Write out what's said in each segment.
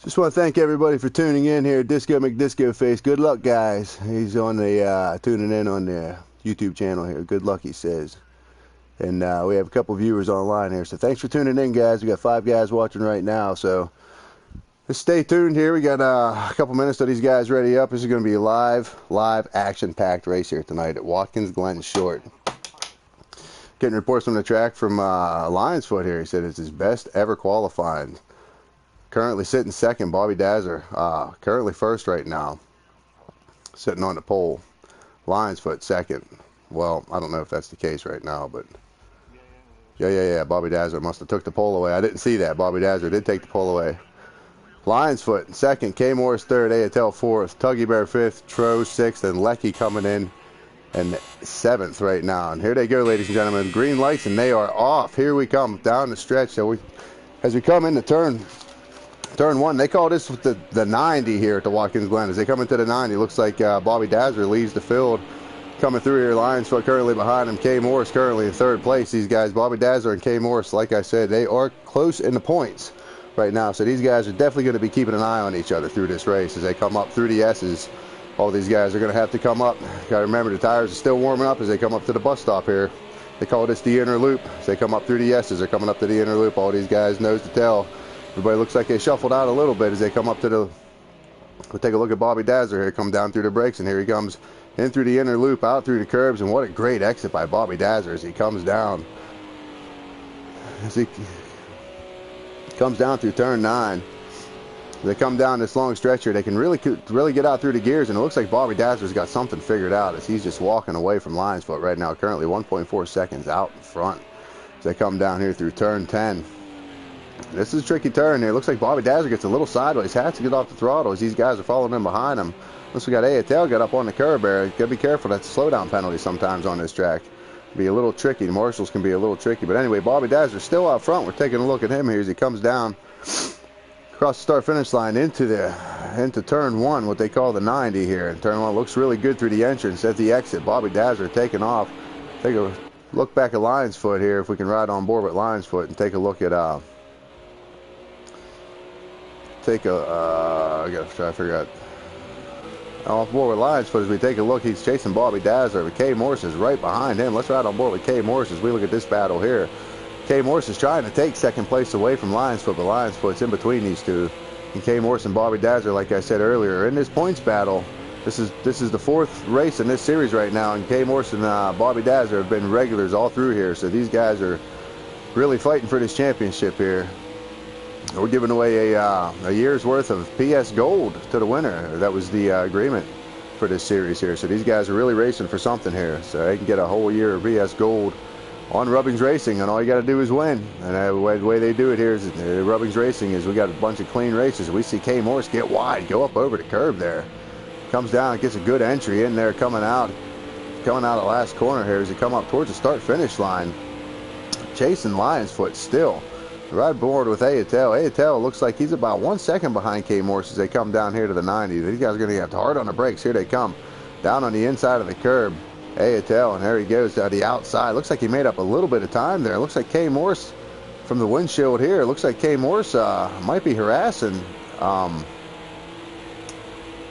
Just want to thank everybody for tuning in here. Disco McDisco Face. Good luck, guys. He's on the tuning in on the YouTube channel here. Good luck, he says. And we have a couple viewers online here. So thanks for tuning in, guys. We got 5 guys watching right now. So just stay tuned here. We got a couple minutes till these guys ready up. This is going to be a live, action-packed race here tonight at Watkins, Glen Short. Getting reports from the track from Lion's Foot here. He said it's his best ever qualifying. Currently sitting second, Bobby Dazzler. Currently first right now, sitting on the pole. Lion's Foot second. Well, I don't know if that's the case right now, but yeah. Bobby Dazzler must have took the pole away. I didn't see that. Bobby Dazzler did take the pole away. Lion's Foot second, K. Morris third, Atel fourth, Tuggy Bear fifth, Tro sixth, and Lecky coming in and seventh right now. And here they go, ladies and gentlemen. Green lights, and they are off. Here we come down the stretch. So as we come into turn one, they call this the 90 here at the Watkins Glen. As they come into the 90, looks like Bobby Dazzler leads the field. Coming through here, Lion's Foot currently behind him. K. Morris currently in third place. These guys, Bobby Dazzler and K. Morris, like I said, they are close in the points right now. So these guys are definitely going to be keeping an eye on each other through this race as they come up through the S's. All these guys are going to have to come up. Got to remember the tires are still warming up as they come up to the bus stop here. They call this the inner loop. As they come up through the S's, they're coming up to the inner loop. All these guys nose to tail. Everybody looks like they shuffled out a little bit as they come up to the... We'll take a look at Bobby Dazzler here, come down through the brakes, and here he comes in through the inner loop, out through the curbs, and what a great exit by Bobby Dazzler as he comes down. As he comes down through turn 9. They come down this long stretch here. They can really get out through the gears, and it looks like Bobby Dazzler's got something figured out as he's just walking away from Lion's Foot right now, currently 1.4 seconds out in front. As they come down here through turn 10. This is a tricky turn here. Looks like Bobby Dazzler gets a little sideways. Has to get off the throttle as these guys are following him behind him. Looks like we got Atel got up on the curb there. Gotta be careful. That's a slowdown penalty sometimes on this track. Be a little tricky. The marshals can be a little tricky. But anyway, Bobby Dazzler still out front. We're taking a look at him here as he comes down across the start-finish line into turn 1, what they call the 90 here. And turn 1 looks really good through the entrance at the exit. Bobby Dazzler taking off. Take a look back at Lion's Foot here if we can ride on board with Lion's Foot and take a look at I gotta try to figure out. Off board with Lion's Foot as we take a look. He's chasing Bobby Dazzler, but K. Morris is right behind him. Let's ride on board with K. Morris as we look at this battle here. K. Morris is trying to take second place away from Lion's Foot, but Lion's Foot's in between these two. And K. Morris and Bobby Dazzler, like I said earlier, in this points battle. This is the 4th race in this series right now, and K. Morris and Bobby Dazzler have been regulars all through here. So these guys are really fighting for this championship here. We're giving away a year's worth of PS Gold to the winner. That was the agreement for this series here. So these guys are really racing for something here. So they can get a whole year of PS Gold on Rubbings Racing, and all you got to do is win. And the way they do it here is Rubbings Racing is we got a bunch of clean races. We see K. Morris get wide, go up over the curb there. Comes down, gets a good entry in there, coming out of the last corner here as he come up towards the start-finish line. Chasing Lion's Foot still. Right board with Atel. Atel looks like he's about 1 second behind K. Morris as they come down here to the 90. These guys are going to get hard on the brakes. Here they come. Down on the inside of the curb. Atel, and there he goes to the outside. Looks like he made up a little bit of time there. Looks like K. Morris from the windshield here. Looks like K. Morris might be harassing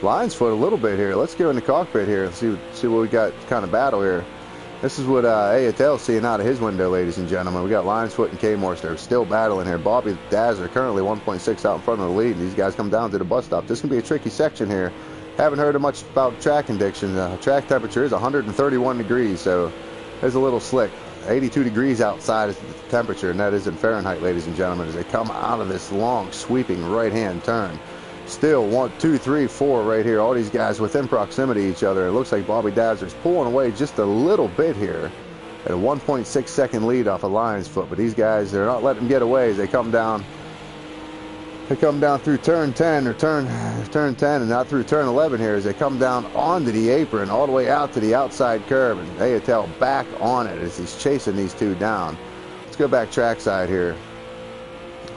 Lion's Foot a little bit here. Let's go in the cockpit here and see what we got kind of battle here. This is what Atel seeing out of his window, ladies and gentlemen. We got Lion's Foot and K. Morris. They're still battling here. Bobby Dazzler currently 1.6 out in front of the lead. And these guys come down to the bus stop. This can be a tricky section here. Haven't heard much about track conditions. Track temperature is 131 degrees, so there's a little slick. 82 degrees outside is the temperature, and that is in Fahrenheit, ladies and gentlemen, as they come out of this long, sweeping right-hand turn. Still 1, 2, 3, 4 right here. All these guys within proximity of each other. It looks like Bobby Dazzler's pulling away just a little bit here at a 1.6 second lead off of Lion's Foot. But these guys, they're not letting them get away as they come down. They come down through turn 10 or turn 10 and out through turn 11 here as they come down onto the apron all the way out to the outside curb. And Atel back on it as he's chasing these two down. Let's go back trackside here.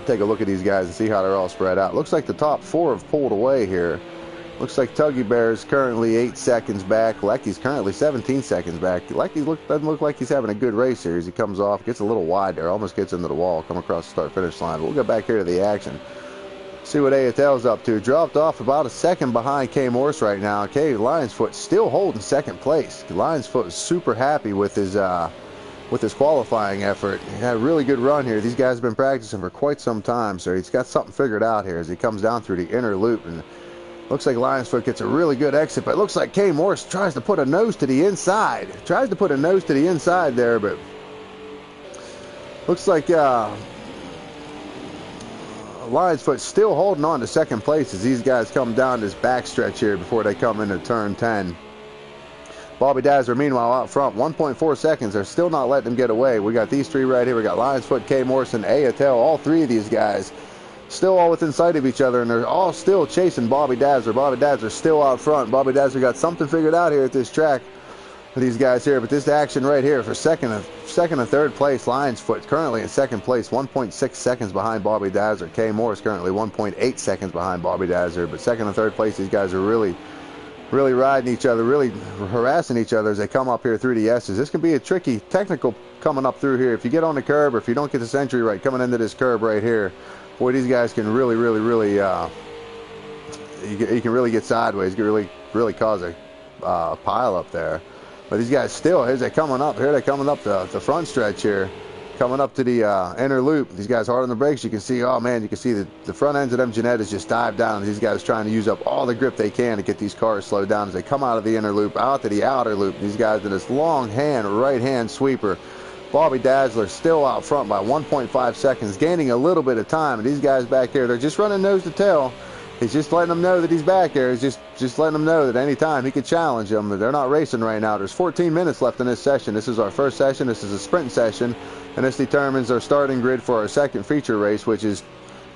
Take a look at these guys and see how they're all spread out. Looks like the top 4 have pulled away here. Looks like Tuggy Bear is currently 8 seconds back. Lecky's currently 17 seconds back. Lecky doesn't look like he's having a good race here as he comes off, gets a little wide there, almost gets into the wall, come across the start-finish line. But we'll get back here to the action. See what Ayatel's up to. Dropped off about a second behind K Morse right now. Okay, Lionsfoot still holding second place. Lionsfoot was super happy with his qualifying effort. He had a really good run here. These guys have been practicing for quite some time, so he's got something figured out here as he comes down through the inner loop. And looks like Lionsfoot gets a really good exit, but it looks like K Morse tries to put a nose to the inside. Tries to put a nose to the inside there, but looks like Lionsfoot still holding on to second place as these guys come down this backstretch here before they come into turn 10. Bobby Dazzler, meanwhile, out front, 1.4 seconds. They're still not letting them get away. We got these three right here. We got Lionsfoot, K Morrison, Ayatel. All three of these guys still all within sight of each other, and they're all still chasing Bobby Dazzler. Bobby Dazzler still out front. Bobby Dazzler got something figured out here at this track for these guys here, but this action right here for second and third place. Lionsfoot currently in second place, 1.6 seconds behind Bobby Dazzler. K Morris currently 1.8 seconds behind Bobby Dazzler, but second and third place, these guys are really riding each other, really harassing each other as they come up here through the S's. This can be a tricky technical coming up through here. If you get on the curb or if you don't get this entry right coming into this curb right here, boy, these guys can really you can really get sideways. You can really cause a pile up there. But these guys still, as they're coming up here, they're coming up the front stretch here, coming up to the inner loop. These guys hard on the brakes. You can see, oh man, you can see the front ends of them Ginettas just dive down. These guys trying to use up all the grip they can to get these cars slowed down as they come out of the inner loop, out to the outer loop. These guys in this long right hand sweeper. Bobby Dazzler still out front by 1.5 seconds, gaining a little bit of time. And these guys back here, they're just running nose to tail. He's just letting them know that he's back there. He's just letting them know that anytime he could challenge them. They're not racing right now. There's 14 minutes left in this session. This is our first session. This is a sprint session, and this determines our starting grid for our second feature race, which is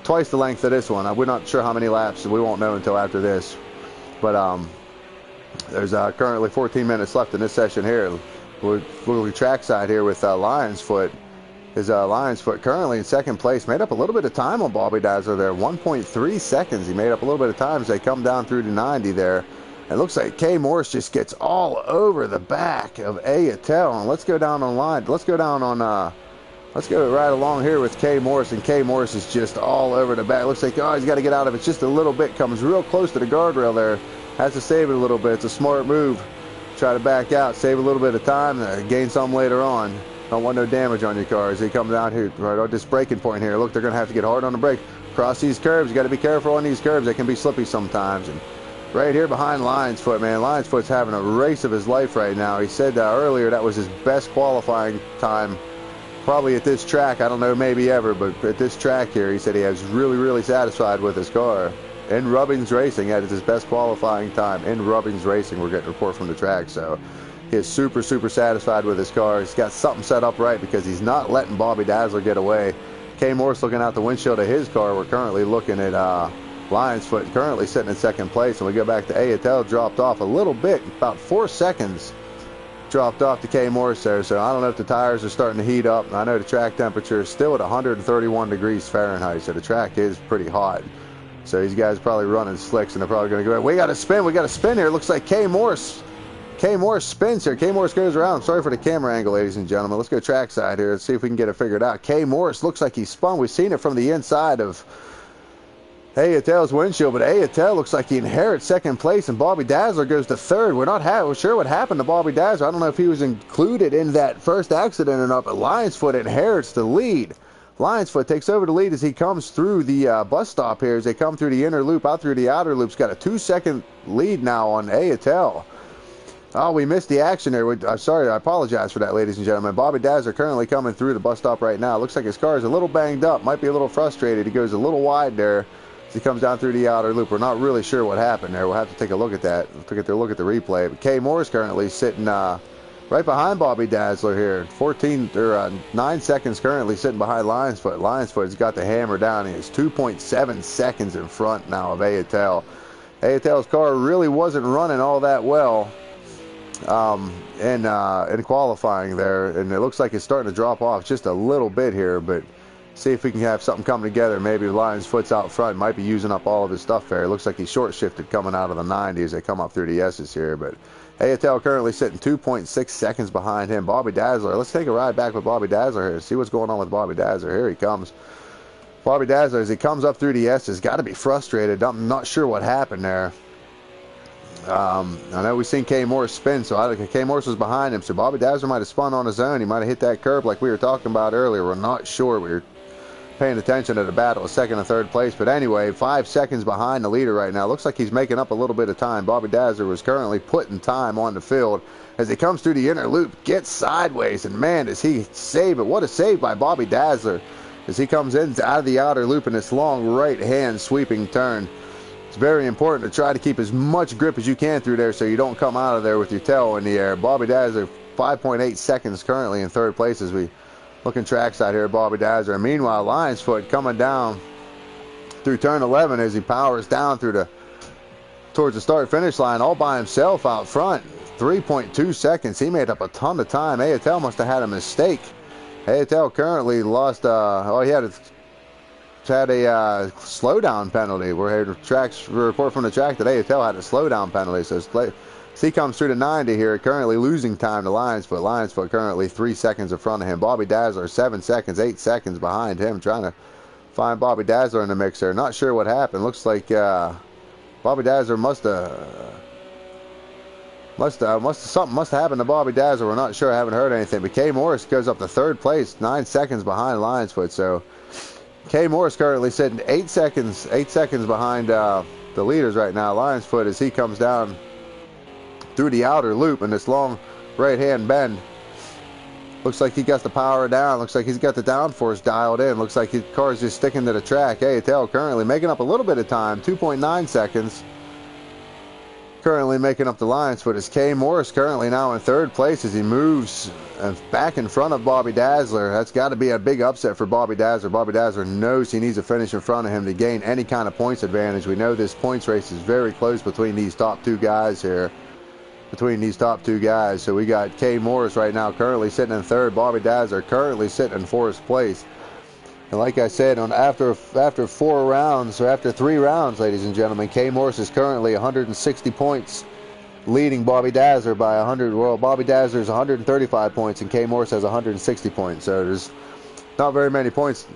twice the length of this one. We're not sure how many laps. We won't know until after this. But there's currently 14 minutes left in this session here. We're trackside here with Lionsfoot. Lionsfoot currently in second place. Made up a little bit of time on Bobby Dazzler there. 1.3 seconds. He made up a little bit of time as they come down through to 90 there. It looks like K Morse just gets all over the back of Ayatel. And let's go down on line. Let's go right along here with K Morse. And K Morse is just all over the back. Looks like, oh, he's got to get out of it just a little bit. Comes real close to the guardrail there. Has to save it a little bit. It's a smart move. Try to back out. Save a little bit of time. Gain some later on. Don't want no damage on your car as they come down here, right on this braking point here. Look, they're going to have to get hard on the brake. Cross these curbs. You got to be careful on these curbs. They can be slippy sometimes. And right here behind Lionsfoot, man. Lionsfoot's having a race of his life right now. He said earlier that was his best qualifying time probably at this track. I don't know, maybe ever, but at this track here, he said he was really satisfied with his car. In Rubbings Racing, that is his best qualifying time. In Rubbings Racing, we're getting a report from the track, so he is super satisfied with his car. He's got something set up right because he's not letting Bobby Dazzler get away. K Morse looking out the windshield of his car. We're currently looking at Lionsfoot currently sitting in second place. And we go back to Ayatel, dropped off a little bit, about 4 seconds dropped off to K Morse there. So I don't know if the tires are starting to heat up. I know the track temperature is still at 131 degrees Fahrenheit, so the track is pretty hot. So these guys are probably running slicks, and they're probably going to go, we got to spin here. It looks like K Morse spins here. K Morse goes around. I'm sorry for the camera angle, ladies and gentlemen. Let's go trackside here and see if we can get it figured out. K Morse looks like he spun. We've seen it from the inside of Ayatel's windshield, but Ayatel looks like he inherits second place, and Bobby Dazzler goes to third. We're not sure what happened to Bobby Dazzler. I don't know if he was included in that first accident or not, but Lionsfoot inherits the lead. Lionsfoot takes over the lead as he comes through the bus stop here. As they come through the inner loop, out through the outer loop's got a 2-second lead now on Ayatel. Oh, we missed the action there. I'm sorry. I apologize for that, ladies and gentlemen. Bobby Dazzler currently coming through the bus stop right now. Looks like his car is a little banged up. Might be a little frustrated. He goes a little wide there as he comes down through the outer loop. We're not really sure what happened there. We'll have to take a look at that. Look at the replay. But K Moore's currently sitting right behind Bobby Dazzler here. 9 seconds currently sitting behind Lionsfoot. Lionsfoot's got the hammer down. He is 2.7 seconds in front now of Ayatel. Ayatel's car really wasn't running all that well in qualifying there, and it looks like it's starting to drop off just a little bit here, but see if we can have something come together. Maybe Lionsfoot's out front, might be using up all of his stuff there. It looks like he's short shifted coming out of the 90s. They come up through the S's here, but Ayatel currently sitting 2.6 seconds behind him. Bobby Dazzler, let's take a ride back with Bobby Dazzler here, see what's going on with Bobby Dazzler. Here he comes. Bobby Dazzler, as he comes up through the S, has got to be frustrated. I'm not sure what happened there. I know we've seen K Morris spin, so I think K Morris was behind him. So Bobby Dazzler might have spun on his own. He might have hit that curb like we were talking about earlier. We're not sure. We were paying attention to the battle of second and third place. But anyway, 5 seconds behind the leader right now. Looks like he's making up a little bit of time. Bobby Dazzler was currently putting time on the field as he comes through the inner loop, gets sideways, and man, does he save it. What a save by Bobby Dazzler as he comes in out of the outer loop in this long right-hand sweeping turn. It's very important to try to keep as much grip as you can through there so you don't come out of there with your tail in the air. Bobby Dazzler, 5.8 seconds currently in third place as we looking trackside here at Bobby Dazzler. And meanwhile, Lions Foot coming down through turn 11 as he powers down towards the start-finish line all by himself out front. 3.2 seconds. He made up a ton of time. Ayatel must have had a mistake. Ayatel currently lost, he had a slowdown penalty. We're here to report from the track that Ayatel had a slowdown penalty. So he comes through to 90 here, currently losing time to Lions Foot. Lions Foot currently 3 seconds in front of him. Bobby Dazzler 7 seconds, 8 seconds behind him, trying to find Bobby Dazzler in the mix there. Not sure what happened. Looks like Bobby Dazzler something must have happened to Bobby Dazzler. We're not sure. I haven't heard anything. But K Morris goes up to third place, 9 seconds behind Lions Foot. So K Morris currently sitting 8 seconds behind the leaders right now. Lions Foot, as he comes down through the outer loop in this long right-hand bend. Looks like he got the power down. Looks like he's got the downforce dialed in. Looks like his car's just sticking to the track. Ayatel currently making up a little bit of time, 2.9 seconds. Currently making up the Lions Foot is K Morris, currently now in third place as he moves back in front of Bobby Dazzler. That's got to be a big upset for Bobby Dazzler. Bobby Dazzler knows he needs to finish in front of him to gain any kind of points advantage. We know this points race is very close between these top two guys here. So we got K Morris right now currently sitting in third. Bobby Dazzler currently sitting in fourth place. And like I said, after 4 rounds, or after 3 rounds, ladies and gentlemen, K Morris is currently 160 points, leading Bobby Dazzler by 100. Well, Bobby Dazzler is 135 points, and K Morris has 160 points. So there's not very many points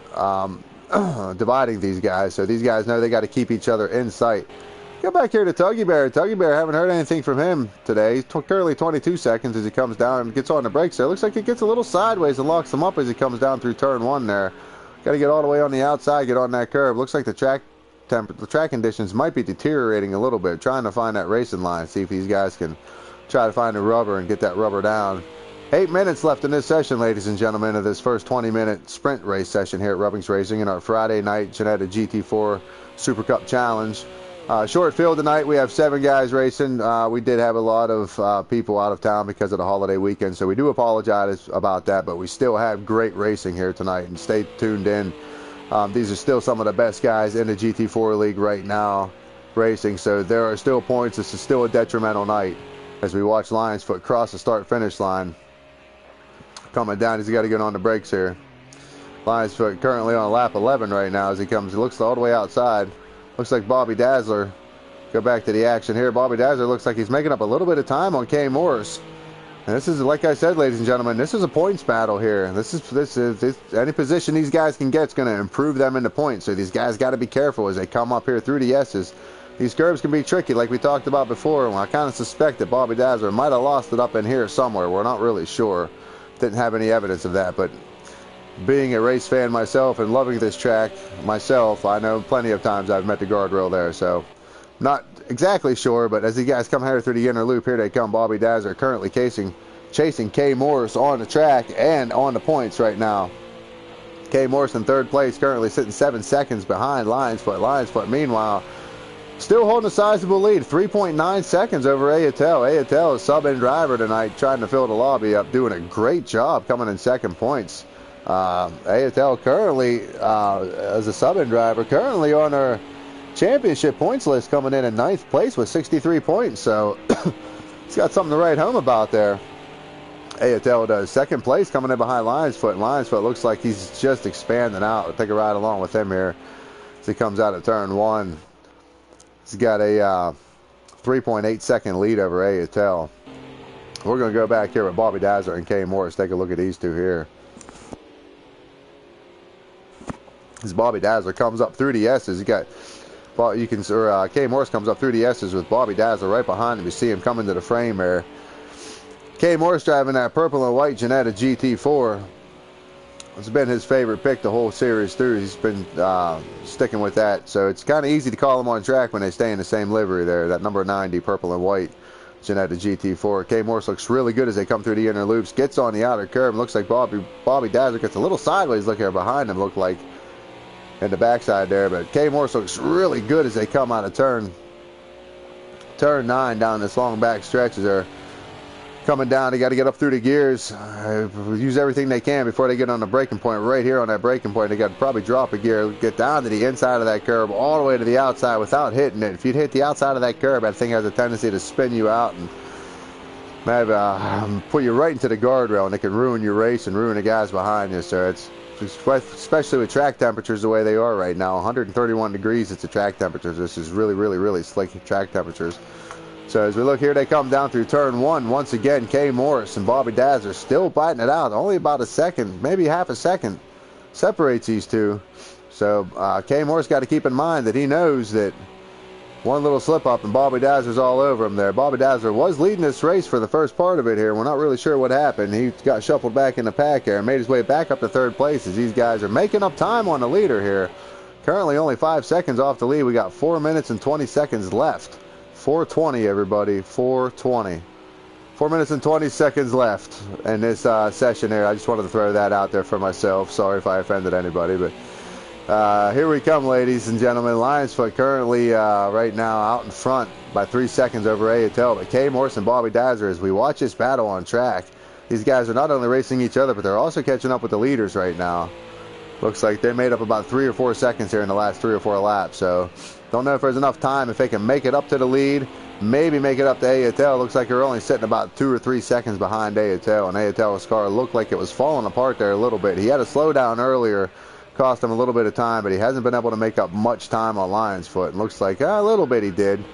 dividing these guys. So these guys know they got to keep each other in sight. Go back here to Tuggy Bear. Tuggy Bear, haven't heard anything from him today. He's currently 22 seconds as he comes down and gets on the brakes there. Looks like he gets a little sideways and locks him up as he comes down through turn 1 there. Got to get all the way on the outside, get on that curve. Looks like the track conditions might be deteriorating a little bit. Trying to find that racing line, see if these guys can try to find the rubber and get that rubber down. 8 minutes left in this session, ladies and gentlemen, of this first 20-minute sprint race session here at Rubbings Racing in our Friday night Ginetta GT4 Super Cup Challenge. Short field tonight. We have 7 guys racing. We did have a lot of people out of town because of the holiday weekend, so we do apologize about that, but we still have great racing here tonight, and stay tuned in. These are still some of the best guys in the GT4 league right now racing, so there are still points. This is still a detrimental night as we watch Lions Foot cross the start-finish line. Coming down, he's got to get on the brakes here. Lions Foot currently on lap 11 right now as he looks all the way outside. Looks like Bobby Dazzler. Go back to the action here. Bobby Dazzler looks like he's making up a little bit of time on K Morris. And this is, like I said, ladies and gentlemen, this is a points battle here. This is any position these guys can get is going to improve them into points. So these guys got to be careful as they come up here through the S's. These curves can be tricky, like we talked about before. And I kind of suspect that Bobby Dazzler might have lost it up in here somewhere. We're not really sure. Didn't have any evidence of that, but being a race fan myself and loving this track myself, I know plenty of times I've met the guardrail there, so not exactly sure, but as the guys come here through the inner loop, here they come. Bobby Dazzler currently chasing K Morris on the track and on the points right now. K Morris in third place, currently sitting 7 seconds behind Lions Foot. Lions Foot, meanwhile, still holding a sizable lead, 3.9 seconds over Ayatel. Ayatel is sub-in driver tonight, trying to fill the lobby up, doing a great job coming in second points. Ayatel currently, as a sub-in driver, currently on our championship points list, coming in 9th place with 63 points. So he's got something to write home about there. Ayatel does. Second place coming in behind Lions Foot. And Lions Foot looks like he's just expanding out. We'll take a ride along with him here as he comes out of turn 1. He's got a 3.8 second lead over Ayatel. We're going to go back here with Bobby Dazzler and K Morris. Take a look at these two here. As Bobby Dazzler comes up through the S's. K Morris comes up through the S's with Bobby Dazzler right behind him. You see him coming to the frame there. K Morris driving that purple and white Ginetta GT4. It's been his favorite pick the whole series through. He's been sticking with that. So it's kind of easy to call him on track when they stay in the same livery there. That number 90 purple and white Ginetta GT4. K Morris looks really good as they come through the inner loops. Gets on the outer curb. Looks like Bobby Dazzler gets a little sideways look here behind him. Looked like in the backside there. But K Morris looks really good as they come out of turn 9 down this long back stretch as they're coming down. They got to get up through the gears, use everything they can before they get on the braking point. Right here on that braking point, they got to probably drop a gear, get down to the inside of that curb, all the way to the outside without hitting it. If you'd hit the outside of that curb, that thing has a tendency to spin you out and maybe put you right into the guardrail, and it can ruin your race and ruin the guys behind you. So it's especially with track temperatures the way they are right now, 131 degrees. It's the track temperatures. This is really, really, really slick track temperatures. So as we look here, they come down through turn 1. Once again, K Morris and Bobby Dazzler still biting it out. Only about a second, maybe half a second separates these two. So K Morris got to keep in mind that he knows that one little slip up and Bobby Dazzler's all over him there. Bobby Dazzler was leading this race for the first part of it here. We're not really sure what happened. He got shuffled back in the pack here and made his way back up to third place as these guys are making up time on the leader here. Currently only 5 seconds off the lead. We got 4 minutes and 20 seconds left. 4:20, everybody. 4:20. 4 minutes and 20 seconds left in this session here. I just wanted to throw that out there for myself. Sorry if I offended anybody, but here we come, ladies and gentlemen. Lions Foot currently right now out in front by 3 seconds over Ayatel. But K Morris and Bobby Dazzler, as we watch this battle on track, these guys are not only racing each other, but they're also catching up with the leaders right now. Looks like they made up about 3 or 4 seconds here in the last 3 or 4 laps. So don't know if there's enough time, if they can make it up to the lead, maybe make it up to Ayatel. Looks like they're only sitting about 2 or 3 seconds behind Ayatel, and Ayatel's car looked like it was falling apart there a little bit. He had a slow down earlier, cost him a little bit of time, but he hasn't been able to make up much time on Lions Foot. And looks like a little bit he did.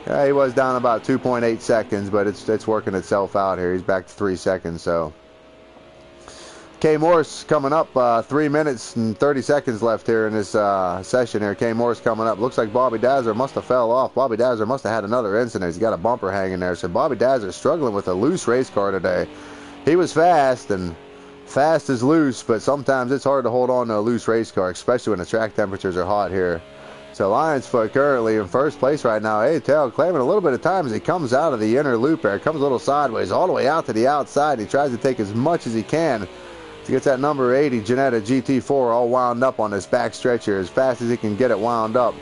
He was down about 2.8 seconds, but it's working itself out here. He's back to 3 seconds, so K Morris coming up, 3 minutes and 30 seconds left here in this session here. K Morris coming up. Looks like Bobby Dazzler must have fell off. Bobby Dazzler must have had another incident. He's got a bumper hanging there. So Bobby Dazzler struggling with a loose race car today. He was fast, and fast is loose, but sometimes it's hard to hold on to a loose race car, especially when the track temperatures are hot here. So Lions Foot currently in first place right now. Ayatel claiming a little bit of time as he comes out of the inner loop there. Comes a little sideways all the way out to the outside. He tries to take as much as he can. He gets that number 80 Ginetta GT4 all wound up on this back stretch here as fast as he can get it wound up.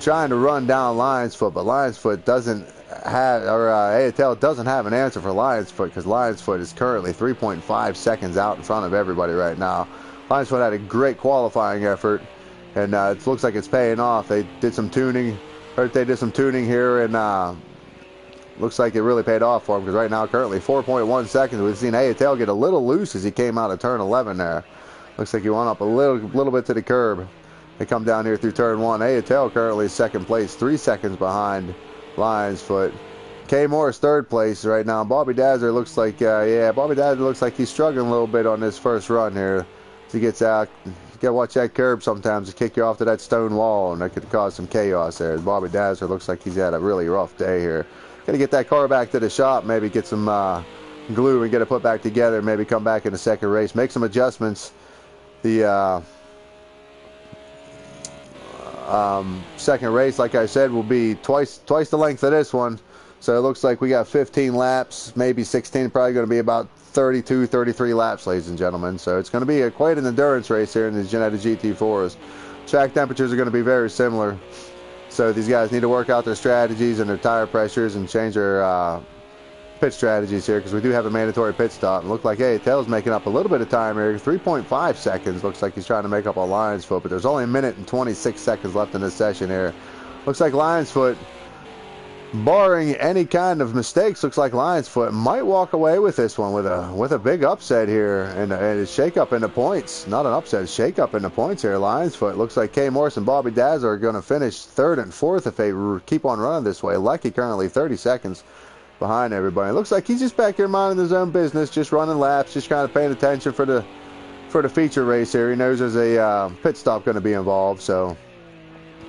Trying to run down Lions Foot, but Lions Foot doesn't have, or Ayatel doesn't have an answer for Lions Foot, because Lions Foot is currently 3.5 seconds out in front of everybody right now. Lions Foot had a great qualifying effort, and it looks like it's paying off. They did some tuning, heard they did some tuning here, and looks like it really paid off for him, because right now currently 4.1 seconds. We've seen Ayatel get a little loose as he came out of turn 11 there. Looks like he went up a little bit to the curb. They come down here through turn 1. Ayatel currently second place, 3 seconds behind Lions Foot. K Morris third place right now. Bobby Dazzler looks like, Bobby Dazzler looks like he's struggling a little bit on this first run here. As he gets out, you gotta watch that curb sometimes to kick you off to that stone wall, and that could cause some chaos there. Bobby Dazzler looks like he's had a really rough day here. Got to get that car back to the shop, maybe get some glue and get it put back together, maybe come back in the second race, make some adjustments. The second race, like I said, will be twice the length of this one. So it looks like we got 15 laps, maybe 16, probably going to be about 32, 33 laps, ladies and gentlemen. So it's going to be quite an endurance race here in the Ginetta GT4s. Track temperatures are going to be very similar. So these guys need to work out their strategies and their tire pressures and change their pit strategies here, because we do have a mandatory pit stop. And look like Ayatel's making up a little bit of time here. 3.5 seconds. Looks like he's trying to make up on Lions Foot, but there's only 1 minute and 26 seconds left in this session here. Looks like Lions Foot, barring any kind of mistakes, looks like Lions Foot might walk away with this one with a big upset here and a shake-up in the points. Not an upset, shake-up in the points here. Lions Foot looks like K Morris and Bobby Dazzler are going to finish third and fourth if they keep on running this way. Lucky currently 30 seconds behind everybody. It looks like he's just back here minding his own business, just running laps, just kind of paying attention for for the feature race here. He knows there's a pit stop going to be involved, so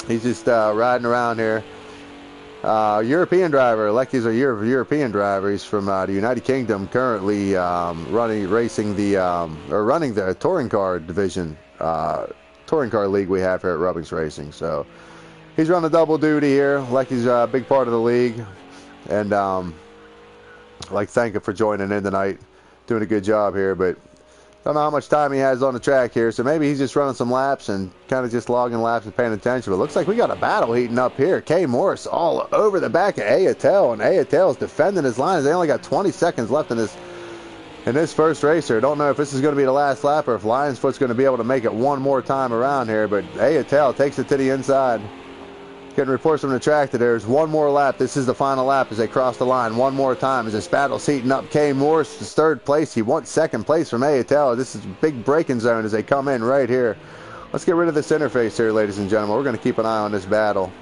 he's just riding around here. European driver. Lecky's a European driver. He's from the United Kingdom, currently running the touring car division, touring car league we have here at Rubbings Racing. So he's running double duty here. Lecky's a big part of the league, and I'd like to thank him for joining in tonight, doing a good job here. But don't know how much time he has on the track here, so maybe he's just running some laps and kind of just logging laps and paying attention. But it looks like we got a battle heating up here. Kay Morris all over the back of Ayatel, and Ayatel's defending his lines. They only got 20 seconds left in this first race here. Don't know if this is going to be the last lap or if Lionsfoot's going to be able to make it one more time around here, but Ayatel takes it to the inside. Getting reports from the track that there's one more lap. This is the final lap as they cross the line. One more time as this battle's heating up. Kay Morris is third place. He wants second place from Ayatel. This is a big braking zone as they come in right here. Let's get rid of this interface here, ladies and gentlemen. We're going to keep an eye on this battle.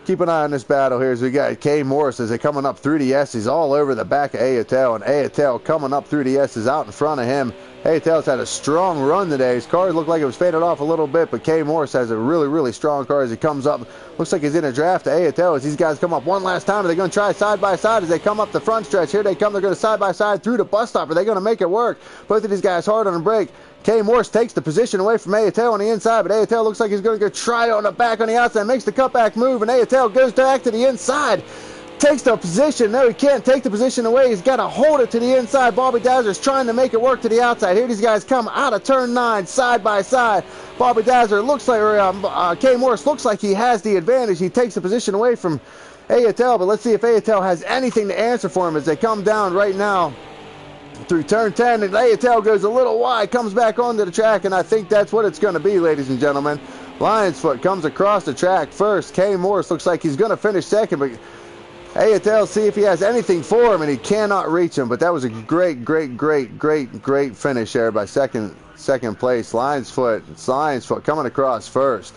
Keep an eye on this battle here as we got Kay Morris as they're coming up through the S's all over the back of Ayatel, and Ayatel coming up through the S's out in front of him. Ayatel's had a strong run today. His car looked like it was faded off a little bit, but Kay Morris has a really, really strong car as he comes up. Looks like he's in a draft to Ayatel as these guys come up one last time. Are they going to try side by side as they come up the front stretch? Here they come. They're going to side by side through the bus stop. Are they going to make it work? Both of these guys hard on the brake. Kay Morris takes the position away from Ayatel on the inside, but Ayatel looks like he's going to go try on the back on the outside, makes the cutback move, and Ayatel goes back to the inside. Takes the position. No, he can't take the position away. He's got to hold it to the inside. Bobby Dazzler's trying to make it work to the outside. Here these guys come out of turn 9 side by side. Bobby Dazzler looks like, Kay Morris looks like he has the advantage. He takes the position away from Ayatel, but let's see if Ayatel has anything to answer for him as they come down right now through turn 10, and Ayatel goes a little wide, comes back onto the track, and I think that's what it's going to be, ladies and gentlemen. Lionsfoot comes across the track first. Kay Morris looks like he's going to finish second, but Ayatel, see if he has anything for him, and he cannot reach him. But that was a great finish there by second place. Lionsfoot coming across first.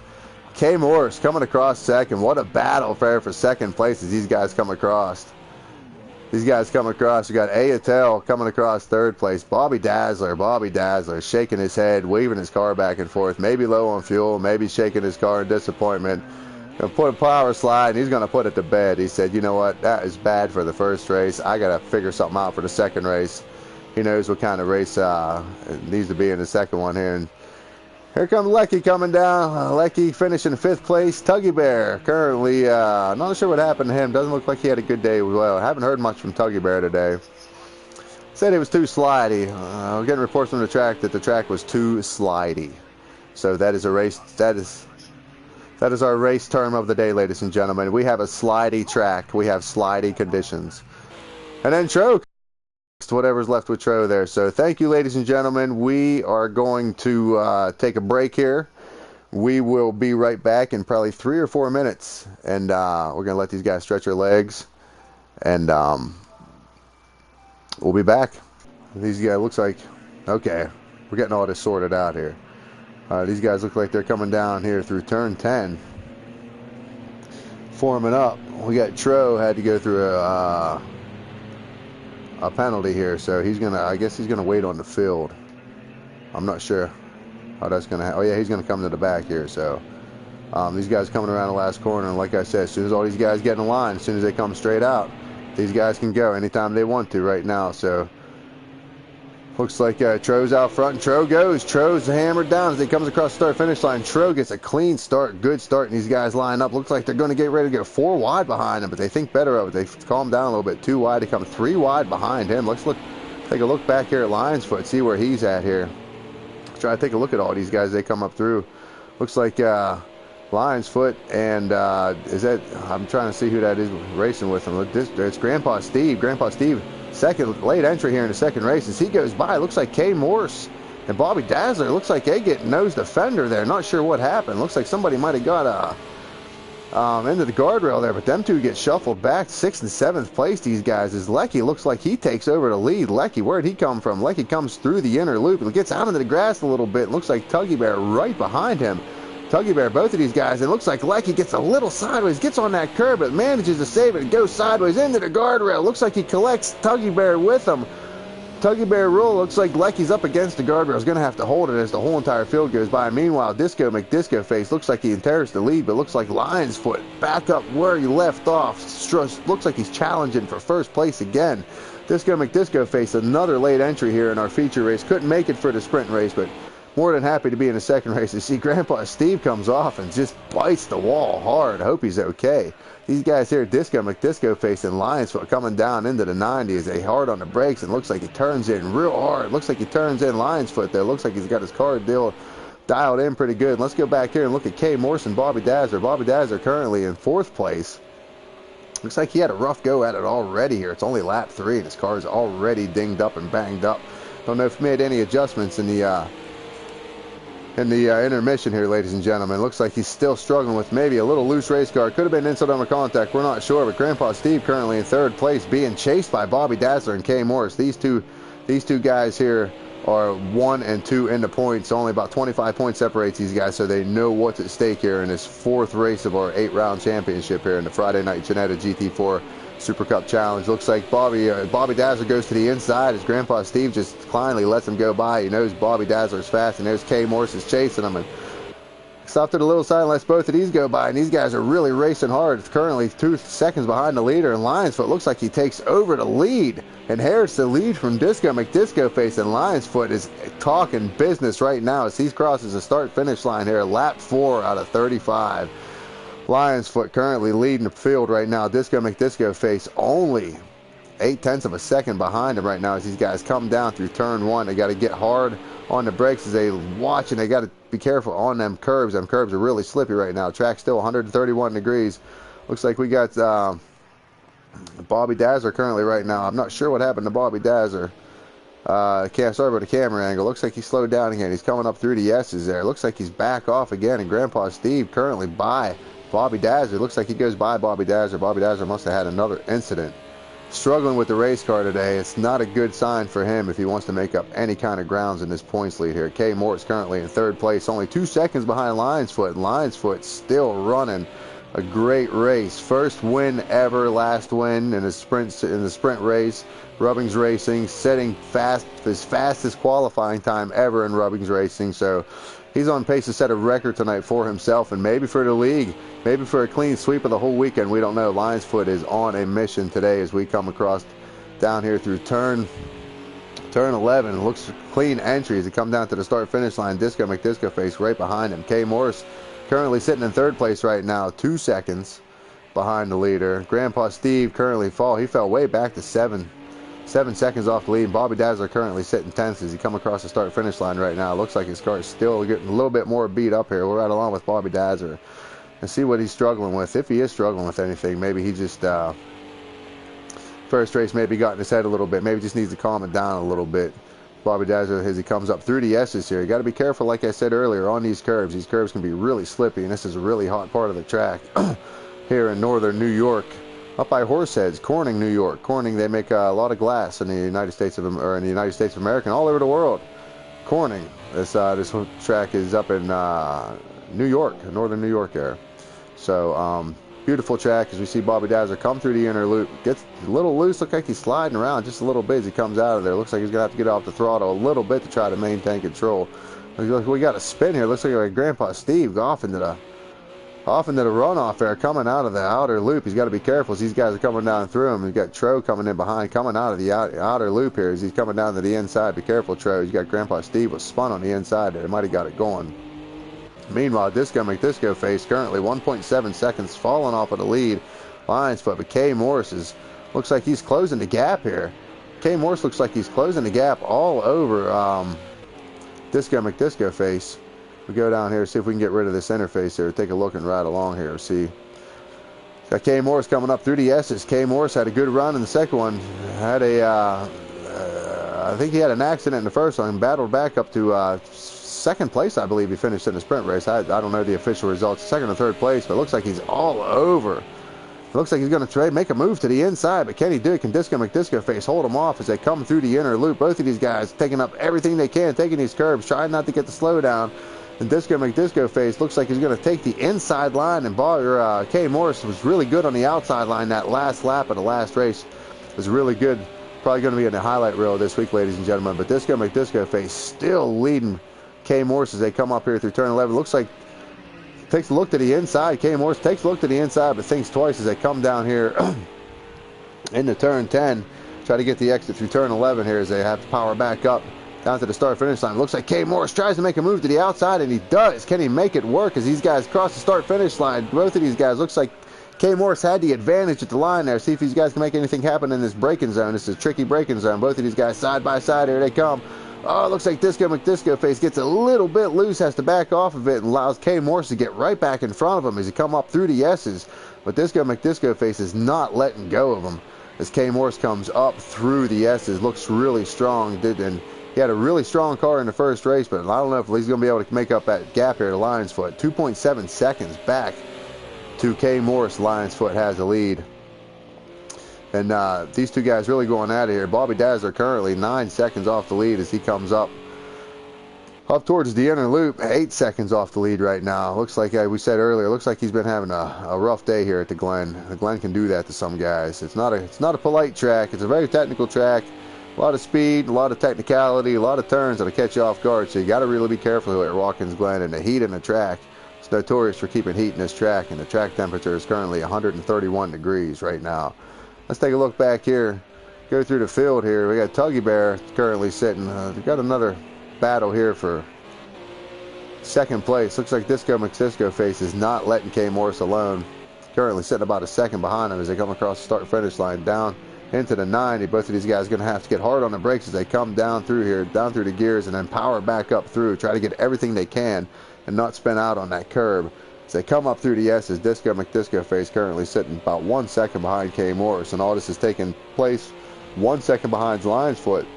Kay Morris coming across second. What a battle for second place as these guys come across. You got Ayatel coming across third place. Bobby Dazzler shaking his head, weaving his car back and forth. Maybe low on fuel, maybe shaking his car in disappointment. Gonna put a power slide, and he's gonna put it to bed. He said, you know what, that is bad for the first race. I gotta figure something out for the second race. He knows what kind of race it needs to be in the second one here. And here comes Lecky coming down. Lecky finishing 5th place. Tuggy Bear currently, not sure what happened to him. Doesn't look like he had a good day as well. I haven't heard much from Tuggy Bear today. Said it was too slidey. We're getting reports from the track that the track was too slidey. So that is a race. That is our race term of the day, ladies and gentlemen. We have a slidey track. We have slidey conditions. And then Tro, whatever's left with Tro there. So thank you, ladies and gentlemen. We are going to take a break here. We will be right back in probably 3 or 4 minutes. And we're going to let these guys stretch their legs. And we'll be back. These guys looks like, okay, we're getting all this sorted out here. These guys look like they're coming down here through turn 10. Forming up. We got Tro had to go through a penalty here, so I guess he's gonna wait on the field. I'm not sure how that's gonna happen. Oh yeah, he's gonna come to the back here. So these guys coming around the last corner, and like I said, as soon as all these guys get in line, as soon as they come straight out, these guys can go anytime they want to right now. So looks like Tro's out front, and Tro goes. Tro's hammered down as he comes across the start-finish line. Tro gets a clean start, good start, and these guys line up. Looks like they're going to get ready to go 4 wide behind him, but they think better of it. They calm down a little bit. 2 wide to come 3 wide behind him. Let's take a look back here at Lionsfoot, see where he's at here. Let's try to take a look at all these guys they come up through. Looks like Lionsfoot and I'm trying to see who that is racing with him. It's Grandpa Steve. Grandpa Steve, second late entry here in the second race. As he goes by, looks like Kay Morse and Bobby Dazzler. Looks like they get nosed the fender there. Not sure what happened. Looks like somebody might have got into the guardrail there, but them two get shuffled back. 6th and 7th place, these guys. As Lecky looks like he takes over the lead. Lecky, where'd he come from? Lecky comes through the inner loop and gets out into the grass a little bit. Looks like Tuggy Bear right behind him. Tuggy Bear, both of these guys, and it looks like Lecky gets a little sideways, gets on that curb, but manages to save it and goes sideways into the guardrail. Looks like he collects Tuggy Bear with him. Tuggy Bear rule. Looks like Lecky's up against the guardrail. He's going to have to hold it as the whole entire field goes by. Meanwhile, Disco McDisco Face looks like he inherits the lead, but looks like Lion's Foot back up where he left off. Looks like he's challenging for first place again. Disco McDisco Face, another late entry here in our feature race. Couldn't make it for the sprint race, but more than happy to be in the second race. You see Grandpa Steve comes off and just bites the wall hard. I hope he's okay. These guys here, Disco McDisco Face and Lion's Foot, coming down into the 90s. They hard on the brakes and looks like he turns in real hard. Looks like he turns in Lion's Foot there. Looks like he's got his car dialed in pretty good. Let's go back here and look at Kay Morse and Bobby Dazzler. Bobby Dazzler currently in 4th place. Looks like he had a rough go at it already here. It's only lap 3 and his car is already dinged up and banged up. Don't know if he made any adjustments in the intermission here, ladies and gentlemen. Looks like he's still struggling with maybe a little loose race car. Could have been inside on contact. We're not sure. But Grandpa Steve currently in 3rd place, being chased by Bobby Dazzler and Kay Morris. These two guys here are 1 and 2 in the points. Only about 25 points separates these guys, so they know what's at stake here in this 4th race of our 8-round championship here in the Friday Night Ginetta GT4 Super Cup Challenge. Looks like Bobby Dazzler goes to the inside as Grandpa Steve just kindly lets him go by. He knows Bobby Dazzler's fast, and there's Kay Morse is chasing him. And stopped to the little side and lets both of these go by, and these guys are really racing hard. It's currently 2 seconds behind the leader, and Lion's Foot looks like he takes over the lead. Inherits the lead from Disco McDisco Face, and Lion's Foot is talking business right now as he crosses the start-finish line here, lap 4 out of 35. Lion's Foot currently leading the field right now. Disco McDisco Face only 0.8 of a second behind him right now as these guys come down through turn 1. They got to get hard on the brakes as they watch, and they got to be careful on them curbs. Them curbs are really slippy right now. Track's still 131 degrees. Looks like we got Bobby Dazzler currently right now. I'm not sure what happened to Bobby Dazzler. Sorry about the camera angle. Looks like he slowed down again. He's coming up through the S's there. Looks like he's back off again, and Grandpa Steve currently by Bobby Dazzler. Looks like he goes by Bobby Dazzler. Bobby Dazzler must have had another incident. Struggling with the race car today. It's not a good sign for him if he wants to make up any kind of grounds in this points lead here. Kay Morse currently in 3rd place, only 2 seconds behind Lion's Foot. Lion's Foot still running a great race. First win ever, last win in the sprint race. Rubbings Racing setting his fastest qualifying time ever in Rubbings Racing. So he's on pace to set a record tonight for himself and maybe for the league, maybe for a clean sweep of the whole weekend. We don't know. Lion's Foot is on a mission today as we come across down here through turn 11. It looks clean entry as he come down to the start-finish line. Disco McDisco Face right behind him. Kay Morris currently sitting in 3rd place right now, 2 seconds behind the leader. Grandpa Steve currently he fell way back to 7 seconds off the lead. Bobby Dazzler currently sitting 10th as he come across the start-finish line right now. Looks like his car is still getting a little bit more beat up here. We're right along with Bobby Dazzler and see what he's struggling with. If he is struggling with anything, maybe he just first race maybe got in his head a little bit. Maybe just needs to calm it down a little bit. Bobby Dazzler as he comes up through the S's here. You got to be careful, like I said earlier, on these curbs. These curbs can be really slippy, and this is a really hot part of the track here in northern New York. Up by Horseheads, Corning, New York. Corning, they make a lot of glass in the United States of America and all over the world. Corning, this track is up in New York, northern New York there. So beautiful track as we see Bobby Dazzler come through the inner loop. Gets a little loose, looks like he's sliding around just a little bit as he comes out of there. Looks like he's gonna have to get off the throttle a little bit to try to maintain control. We got a spin here. Looks like Grandpa Steve off into the runoff there, coming out of the outer loop. He's got to be careful as these guys are coming down through him. He's got Tro coming in behind, coming out of the outer loop here as he's coming down to the inside. Be careful, Tro. You got Grandpa Steve was spun on the inside there. He might have got it going. Meanwhile, Disco McDisco Face currently 1.7 seconds falling off of the lead. Lion's Foot, but Kay Morris looks like he's closing the gap here. Kay Morris looks like he's closing the gap all over Disco McDisco Face. We go down here, see if we can get rid of this interface here. Take a look and ride along here. See, got Kay Morris coming up through the S's. Kay Morris had a good run in the second one. Had I think he had an accident in the first one. Battled back up to 2nd place, I believe he finished in the sprint race. I don't know the official results. 2nd or 3rd place, but it looks like he's all over. It looks like he's going to make a move to the inside, but can he do it? Can Disco McDisco Face hold him off as they come through the inner loop? Both of these guys taking up everything they can, taking these curbs, trying not to get the slowdown. And Disco McDisco Face looks like he's going to take the inside line, and Kay Morris was really good on the outside line. That last lap of the last race was really good Probably going to be in the highlight reel this week, ladies and gentlemen. But Disco McDisco Face still leading K Morse as they come up here through turn 11. Looks like takes a look to the inside. K Morse takes a look to the inside, but thinks twice as they come down here into turn 10. Try to get the exit through turn 11 here as they have to power back up down to the start-finish line. Looks like K Morse tries to make a move to the outside, and he does. Can he make it work as these guys cross the start-finish line? Both of these guys, looks like K Morse had the advantage at the line there. See if these guys can make anything happen in this braking zone. This is a tricky braking zone. Both of these guys side by side. Here they come. Oh, it looks like Disco McDisco Face gets a little bit loose, has to back off of it, and allows K Morse to get right back in front of him as he come up through the S's. But Disco McDisco Face is not letting go of him as K Morse comes up through the S's. Looks really strong. And he had a really strong car in the first race, but I don't know if he's going to be able to make up that gap here to Lions Foot. 2.7 seconds back to K Morse. Lions Foot has the lead. And these two guys really going at it here. Bobby Dazzler currently 9 seconds off the lead as he comes up towards the inner loop. 8 seconds off the lead right now. Looks like we said earlier. Looks like he's been having a rough day here at the Glen. The Glen can do that to some guys. It's not a polite track. It's a very technical track. A lot of speed, a lot of technicality, a lot of turns that'll catch you off guard. So you got to really be careful here at Watkins Glen. And the heat in the track, it's notorious for keeping heat in this track. And the track temperature is currently 131 degrees right now. Let's take a look back here, go through the field here. We got Tuggy Bear currently sitting. We got another battle here for second place. Looks like Disco McDisco Face is not letting K Morse alone. Currently sitting about a second behind him as they come across the start-finish line down into the 90. Both of these guys are going to have to get hard on the brakes as they come down through here, down through the gears, and then power back up through. Try to get everything they can and not spin out on that curb. As they come up through the S's, Disco McDisco Face currently sitting about 1 second behind K Morse, and all this is taking place 1 second behind Lions Foot.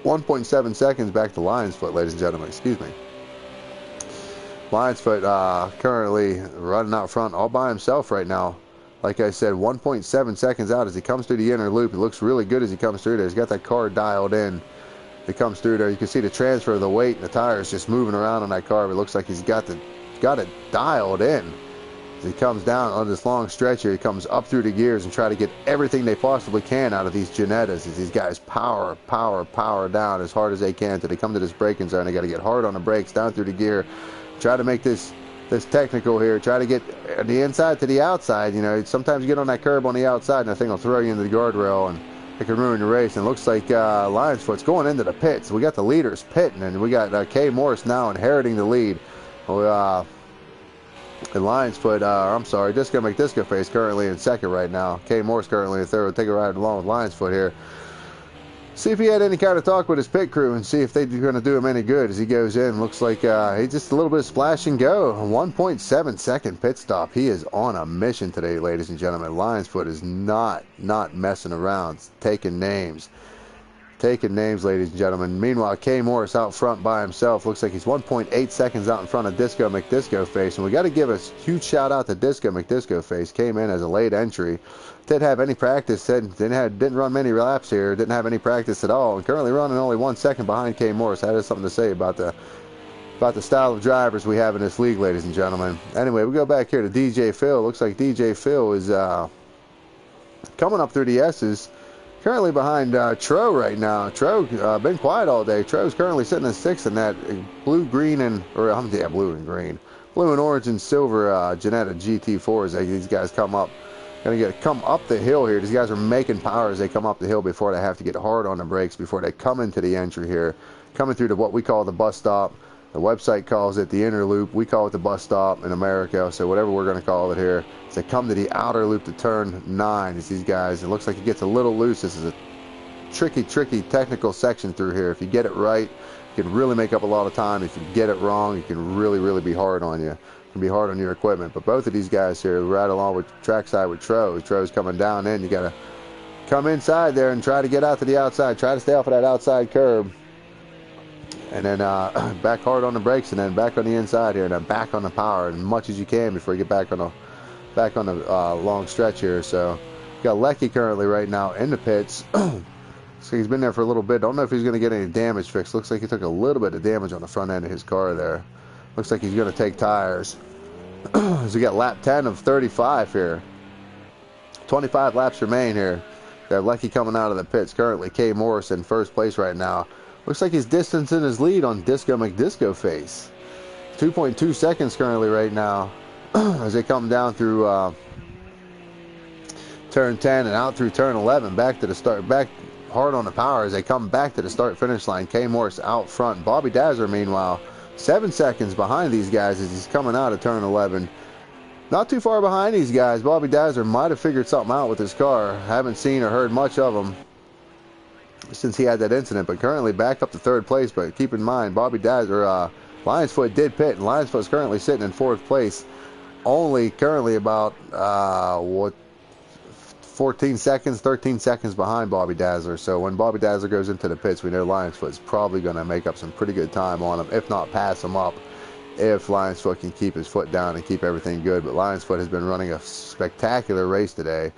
1.7 seconds back to Lions Foot, ladies and gentlemen. Excuse me. Lions Foot currently running out front all by himself right now. Like I said, 1.7 seconds out as he comes through the inner loop. It looks really good as he comes through there. He's got that car dialed in. He comes through there. You can see the transfer of the weight and the tires just moving around on that car. But it looks like he's got it dialed in. As he comes down on this long stretch here, he comes up through the gears and try to get everything they possibly can out of these Ginettas as these guys power down as hard as they can until they come to this braking zone. They got to get hard on the brakes, down through the gear, try to make this technical here, try to get the inside to the outside. You know, sometimes you get on that curb on the outside and that thing will throw you into the guardrail and it can ruin the race. And it looks like Lions Foot's going into the pits. We got the leaders pitting, and we got K Morse now inheriting the lead. And Lions Foot, I'm sorry, Disco McDisco Face currently in second right now. K Morse currently in third. We'll take a ride along with Lions Foot here. See if he had any kind of talk with his pit crew and see if they're going to do him any good as he goes in. Looks like he just a little bit of splash and go. 1.7 second pit stop. He is on a mission today, ladies and gentlemen. Lions Foot is not messing around. It's taking names. Taking names, ladies and gentlemen. Meanwhile, K Morse out front by himself. Looks like he's 1.8 seconds out in front of Disco McDisco Face. And we got to give a huge shout out to Disco McDisco Face. Came in as a late entry. Didn't have any practice. Didn't run many laps here. Didn't have any practice at all. And currently running only 1 second behind K Morse. That is something to say about the style of drivers we have in this league, ladies and gentlemen. Anyway, we go back here to DJ Phil. Looks like DJ Phil is coming up through the S's. Currently behind Tro right now. Tro been quiet all day. Tro's currently sitting in sixth in that blue and orange and silver Ginetta GT4 as these guys come up. Come up the hill here. These guys are making power as they come up the hill before they have to get hard on the brakes before they come into the entry here. Coming through to what we call the bus stop. The website calls it the inner loop. We call it the bus stop in America. So whatever we're going to call it here. As they come to the outer loop to turn 9. As these guys, it looks like it gets a little loose. This is a tricky technical section through here. If you get it right, you can really make up a lot of time. If you get it wrong, it can really be hard on you. It can be hard on your equipment. But both of these guys here, right along with trackside with Tro. Tro's coming down in. You got to come inside there and try to get out to the outside. Try to stay off of that outside curb. And then back hard on the brakes, and then back on the inside here, and then back on the power as much as you can before you get back on the long stretch here. So you got Lecky currently right now in the pits. So he's been there for a little bit. Don't know if he's going to get any damage fixed. Looks like he took a little bit of damage on the front end of his car there. Looks like he's going to take tires. So we got lap 10 of 35 here. 25 laps remain here. We have Lecky coming out of the pits. Currently, K. Morris in first place right now. Looks like he's distancing his lead on Disco McDisco Face. 2.2 seconds currently right now as they come down through turn 10 and out through turn 11. Back to the start, back hard on the power as they come back to the start-finish line. K. Morris out front. Bobby Dazzler, meanwhile, 7 seconds behind these guys as he's coming out of turn 11. Not too far behind these guys. Bobby Dazzler might have figured something out with his car. Haven't seen or heard much of him since he had that incident, but currently back up to third place. But keep in mind, Bobby Dazzler, Lionsfoot did pit, and Lionsfoot's currently sitting in fourth place. Only currently about, 13 seconds behind Bobby Dazzler. So when Bobby Dazzler goes into the pits, we know Lionsfoot's probably going to make up some pretty good time on him, if not pass him up, if Lionsfoot can keep his foot down and keep everything good. But Lionsfoot has been running a spectacular race today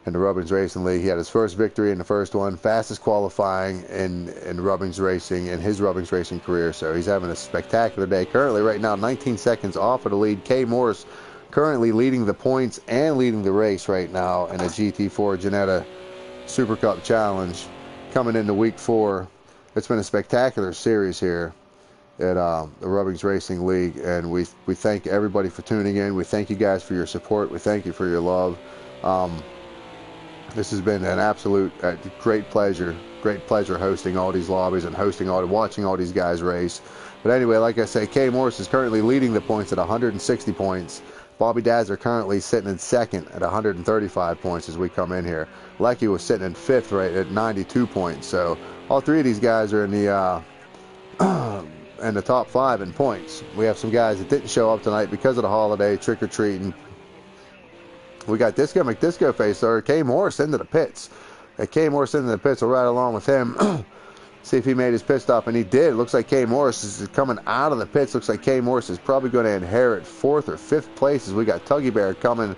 in the Rubbings Racing League. He had his first victory in the first one, fastest qualifying in Rubbings Racing, in his Rubbings Racing career. So he's having a spectacular day. Currently, right now, 19 seconds off of the lead. K. Morris currently leading the points and leading the race right now in a GT4 Ginetta Super Cup Challenge coming into week 4. It's been a spectacular series here at the Rubbings Racing League, and we thank everybody for tuning in. We thank you guys for your support. We thank you for your love. This has been an absolute great pleasure hosting all these lobbies and watching all these guys race. But anyway, like I say, K. Morris is currently leading the points at 160 points. Bobby Dazzler currently sitting in second at 135 points as we come in here. Lecky was sitting in fifth right at 92 points. So all three of these guys are in the top 5 in points. We have some guys that didn't show up tonight because of the holiday, trick-or-treating. We got Disco McDisco Face, or K. Morris into the pits. K. Morris into the pits. We'll ride along with him. See if he made his pit stop, and he did. Looks like K. Morris is coming out of the pits. Looks like K. Morris is probably going to inherit 4th or 5th place as we got Tuggy Bear coming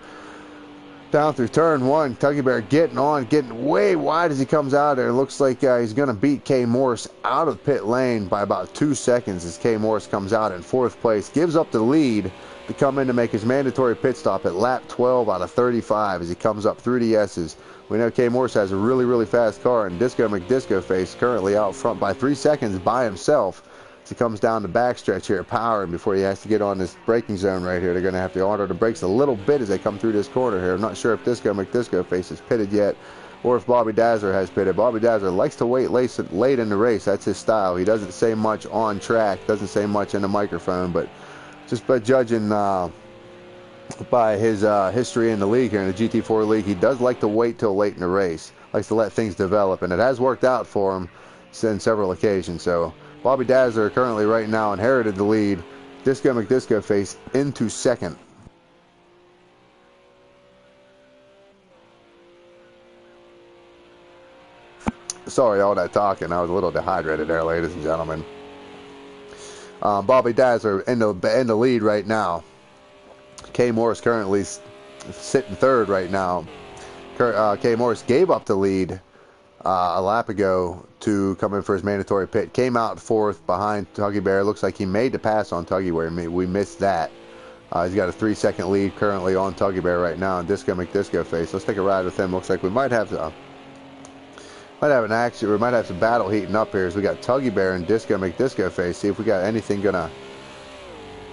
down through turn 1. Tuggy Bear getting way wide as he comes out there. It looks like he's going to beat K. Morris out of pit lane by about 2 seconds as K. Morris comes out in 4th place. Gives up the lead to come in to make his mandatory pit stop at lap 12 out of 35 as he comes up through the S's. We know K. Morris has a really, really fast car, and Disco McDisco Face currently out front by 3 seconds by himself as he comes down the backstretch here, powering before he has to get on this braking zone right here. They're going to have to order the brakes a little bit as they come through this corner here. I'm not sure if Disco McDisco Face is pitted yet or if Bobby Dazzler has pitted. Bobby Dazzler likes to wait late in the race. That's his style. He doesn't say much on track, doesn't say much in the microphone, but just by judging by his history in the league here in the GT4 league, he does like to wait till late in the race. Likes to let things develop, and it has worked out for him on several occasions. So Bobby Dazzler currently right now inherited the lead. Disco McDisco Face into second. Sorry, all that talking. I was a little dehydrated there, ladies and gentlemen. Bobby Dazzler in the lead right now. K. Morris currently sitting third right now. K. Morris gave up the lead a lap ago to come in for his mandatory pit. Came out 4th behind Tuggy Bear. Looks like he made the pass on Tuggy Bear. We missed that. He's got a 3-second lead currently on Tuggy Bear right now. And Disco McDisco Face. Let's take a ride with him. Looks like we might have an action. We might have some battle heating up here as we got Tuggy Bear and Disco McDisco Face. See if we got anything gonna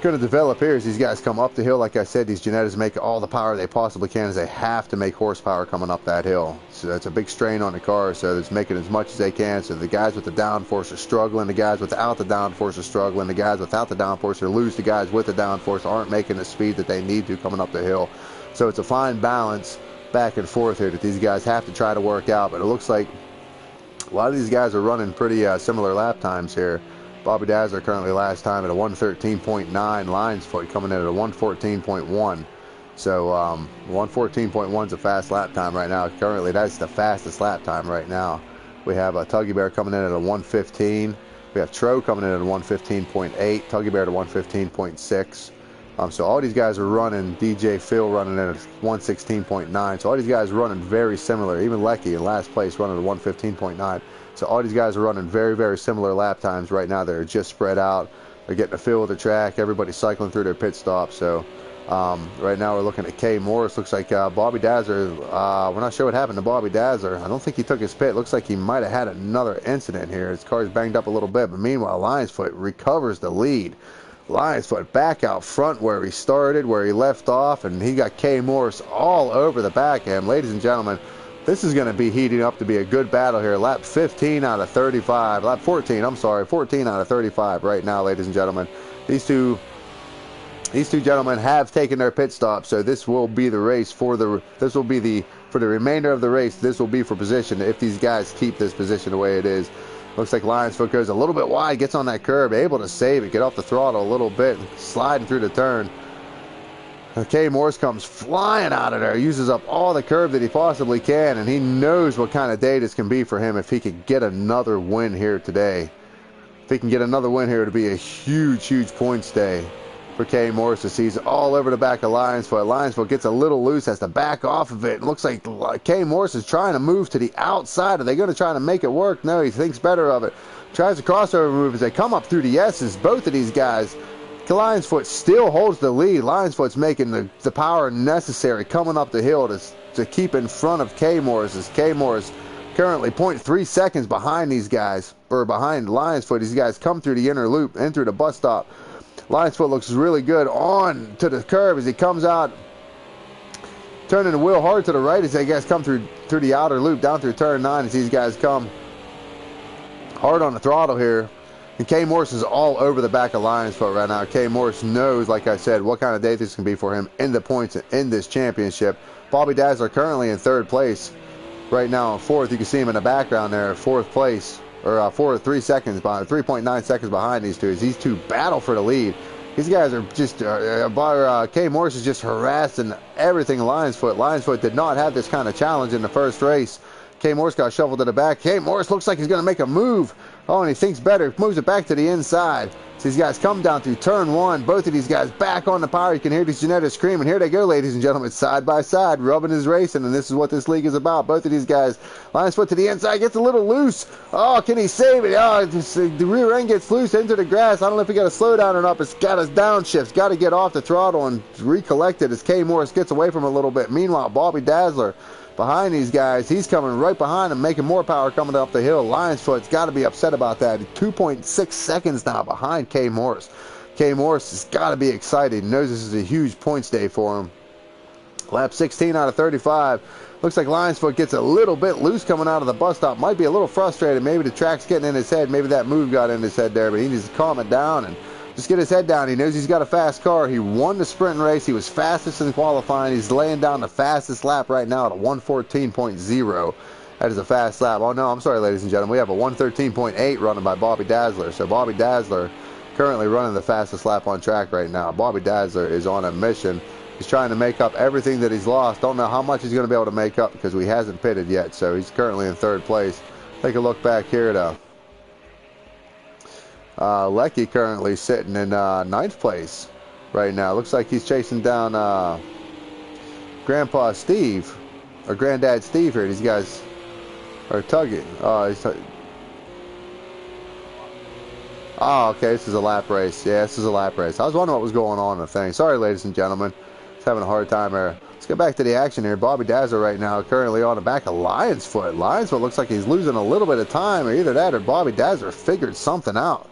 develop here as these guys come up the hill. Like I said, these Ginettas make all the power they possibly can as they have to make horsepower coming up that hill. So that's a big strain on the car, so it's making as much as they can. So the guys with the downforce are struggling, the guys without the downforce are struggling, the guys without the downforce are lose, the guys with the downforce aren't making the speed that they need to coming up the hill. So it's a fine balance back and forth here that these guys have to try to work out, but it looks like a lot of these guys are running pretty similar lap times here. Bobby Dazzler currently last time at a 113.9. Lionsfoot coming in at a 114.1. So 114.1 is a fast lap time right now. Currently, that's the fastest lap time right now. We have Tuggy Bear coming in at a 115. We have Tro coming in at a 115.8. Tuggy Bear at a 115.6. So all these guys are running. DJ Phil running at a 116.9. So all these guys running very similar. Even Lecky in last place running at a 115.9. So all these guys are running very, very similar lap times right now. They're just spread out. They're getting a feel of the track. Everybody's cycling through their pit stops. So Right now we're looking at K Morris. Looks like Bobby Dazzler, we're not sure what happened to Bobby Dazzler. I don't think he took his pit. Looks like he might have had another incident here. His car's banged up a little bit, but meanwhile Lionsfoot recovers the lead. Lionsfoot back out front where he started, where he left off, and he got K Morris all over the back end. Ladies and gentlemen, this is going to be heating up to be a good battle here. Lap 15 out of 35. Lap 14, I'm sorry. 14 out of 35 right now, ladies and gentlemen. These two gentlemen have taken their pit stop, so this will be the race for the remainder of the race. This will be for position if these guys keep this position the way it is. Looks like Lionsfoot goes a little bit wide, gets on that curb, able to save it, get off the throttle a little bit, sliding through the turn. K Morris comes flying out of there, uses up all the curb that he possibly can, and he knows what kind of day this can be for him if he could get another win here today. If he can get another win here, it'll be a huge, huge points day for K Morris as he's all over the back of Lionsfoot. Lionsfoot gets a little loose, has to back off of it. It looks like K Morris is trying to move to the outside. Are they going to try to make it work? No, he thinks better of it. Tries a crossover move as they come up through the S's. Both of these guys. Lionsfoot still holds the lead. Lionsfoot's making the power necessary coming up the hill to keep in front of K Morris, as K Morris currently 0.3 seconds behind these guys, or behind Lionsfoot. These guys come through the inner loop, in through the bus stop. Lionsfoot looks really good on to the curve as he comes out, turning the wheel hard to the right as they guys come through the outer loop, down through turn 9 as these guys come hard on the throttle here. And K Morris is all over the back of Lionsfoot right now. K Morris knows, like I said, what kind of day this can be for him in the points in this championship. Bobby Dazzler currently in third place right now in fourth. You can see him in the background there, fourth place. Or 3 seconds behind, 3.9 seconds behind these two. As these two battle for the lead. These guys are just, K Morris is just harassing everything Lionsfoot. Lionsfoot did not have this kind of challenge in the first race. K Morris got shuffled to the back. K Morris looks like he's going to make a move. Oh, and he thinks better. Moves it back to the inside. So these guys come down through turn 1. Both of these guys back on the power. You can hear these Ginetta screaming. Here they go, ladies and gentlemen, side by side. Rubbing is racing, and this is what this league is about. Both of these guys. Lionsfoot to the inside. Gets a little loose. Oh, can he save it? Oh, the rear end gets loose into the grass. I don't know if he got to slow down or not, but it's got his downshift. Got to get off the throttle and recollect it as K Morris gets away from him a little bit. Meanwhile, Bobby Dazzler behind these guys. He's coming right behind them, making more power coming up the hill. Lionsfoot's got to be upset about that. 2.6 seconds now behind K Morris. K Morris has got to be excited. He knows this is a huge points day for him. Lap 16 out of 35. Looks like Lionsfoot gets a little bit loose coming out of the bus stop. Might be a little frustrated. Maybe the track's getting in his head. Maybe that move got in his head there, but he needs to calm it down and just get his head down. He knows he's got a fast car. He won the sprint race. He was fastest in qualifying. He's laying down the fastest lap right now at a 114.0. That is a fast lap. Oh, no, I'm sorry, ladies and gentlemen. We have a 113.8 running by Bobby Dazzler. So Bobby Dazzler currently running the fastest lap on track right now. Bobby Dazzler is on a mission. He's trying to make up everything that he's lost. Don't know how much he's going to be able to make up because he hasn't pitted yet. So he's currently in third place. Take a look back here at Lecky currently sitting in ninth place right now. Looks like he's chasing down Grandpa Steve, or Granddad Steve here. These guys are tugging. Oh, okay, this is a lap race. Yeah, this is a lap race. I was wondering what was going on in the thing. Sorry, ladies and gentlemen. Just having a hard time here. Let's get back to the action here. Bobby Dazzler right now currently on the back of Lionsfoot. Lionsfoot looks like he's losing a little bit of time, or either that or Bobby Dazzler figured something out.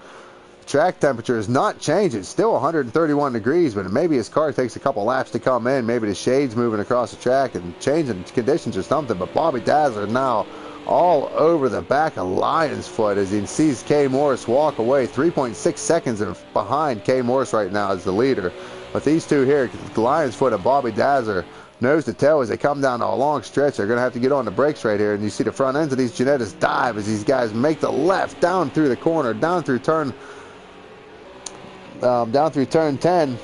Track temperature is not changing. It's still 131 degrees, but maybe his car takes a couple laps to come in. Maybe the shade's moving across the track and changing conditions or something. But Bobby Dazzler now all over the back of Lionsfoot as he sees K Morris walk away. 3.6 seconds behind K Morris right now as the leader. But these two here, Lionsfoot and Bobby Dazzler, nose to tail as they come down a long stretch. They're going to have to get on the brakes right here. And you see the front ends of these Ginettas dive as these guys make the left down through the corner, down through turn 10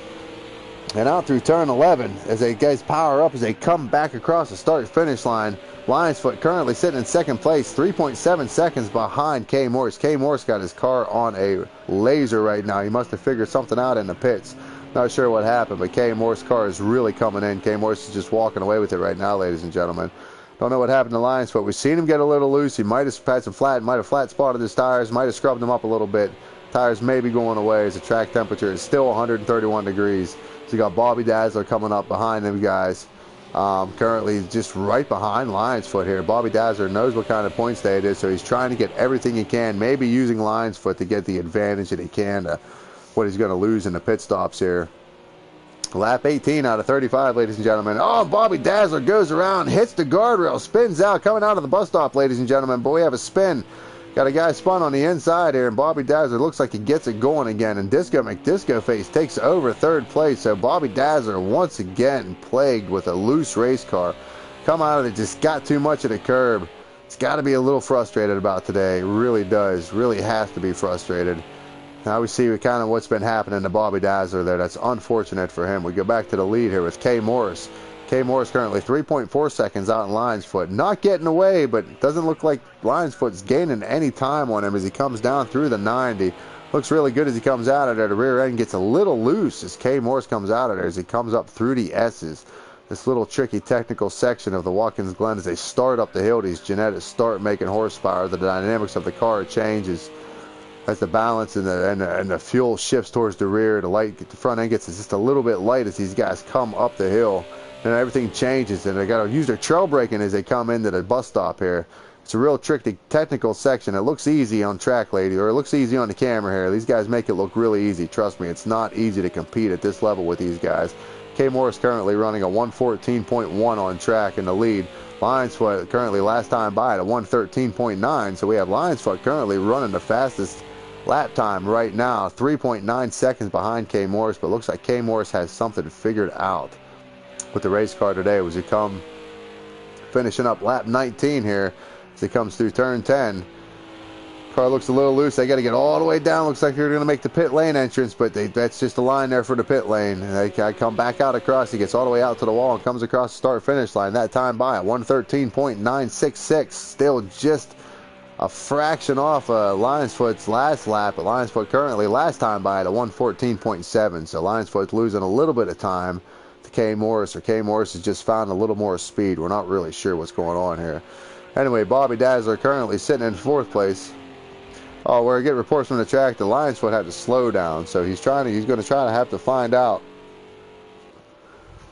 and out through turn 11 as they guys power up as they come back across the start-finish line. Lionsfoot currently sitting in second place, 3.7 seconds behind K Morris. K Morris got his car on a laser right now. He must have figured something out in the pits. Not sure what happened, but K Morris' car is really coming in. K Morris is just walking away with it right now, ladies and gentlemen. Don't know what happened to Lionsfoot. We've seen him get a little loose. He might have had some flat spotted his tires, might have scrubbed them up a little bit. Tires may be going away as the track temperature is still 131 degrees. So you got Bobby Dazzler coming up behind them guys. Currently just right behind Lions Foot here. Bobby Dazzler knows what kind of point state it is, so he's trying to get everything he can, maybe using Lions Foot to get the advantage that he can to what he's going to lose in the pit stops here. Lap 18 out of 35, ladies and gentlemen. Oh, Bobby Dazzler goes around, hits the guardrail, spins out, coming out of the bus stop, ladies and gentlemen. But we have a spin. Got a guy spun on the inside here, and Bobby Dazzler looks like he gets it going again. And Disco McDiscoface takes over third place. So Bobby Dazzler once again plagued with a loose race car. Come out of it, just got too much of the curb. It's got to be a little frustrated about today. It really does. Really has to be frustrated. Now we see kind of what's been happening to Bobby Dazzler there. That's unfortunate for him. We go back to the lead here with K. Morris. K. Morris currently 3.4 seconds out in Lions Foot. Not getting away, but it doesn't look like Lions Foot's gaining any time on him as he comes down through the 90. Looks really good as he comes out of there. The rear end gets a little loose as K. Morris comes out of there as he comes up through the S's. This little tricky technical section of the Watkins Glen as they start up the hill. These Ginettas start making horsepower. The dynamics of the car changes as the balance and the fuel shifts towards the rear. The front end gets just a little bit light as these guys come up the hill. And everything changes, and they got to use their trail braking as they come into the bus stop here. It's a real tricky technical section. It looks easy on track, lady, or it looks easy on the camera here. These guys make it look really easy. Trust me, it's not easy to compete at this level with these guys. K. Morris currently running a 114.1 on track in the lead. Lions Foot currently last time by at a 113.9. So we have Lions Foot currently running the fastest lap time right now, 3.9 seconds behind K. Morris, but looks like K. Morris has something figured out with the race car today as he come finishing up lap 19 here as he comes through turn 10. Car looks a little loose. They got to get all the way down. Looks like they're going to make the pit lane entrance, but that's just a line there for the pit lane. They come back out across. He gets all the way out to the wall and comes across the start-finish line. That time by at 113.966. Still just a fraction off Lions Foot's last lap, but Lions Foot currently last time by at a 114.7. So Lions Foot's losing a little bit of time to K. Morris, or K. Morris has just found a little more speed. We're not really sure what's going on here. Anyway, Bobby Dazzler currently sitting in fourth place. Oh, where I get reports from the track, the Lions Foot had to slow down, so he's going to try to have to find out,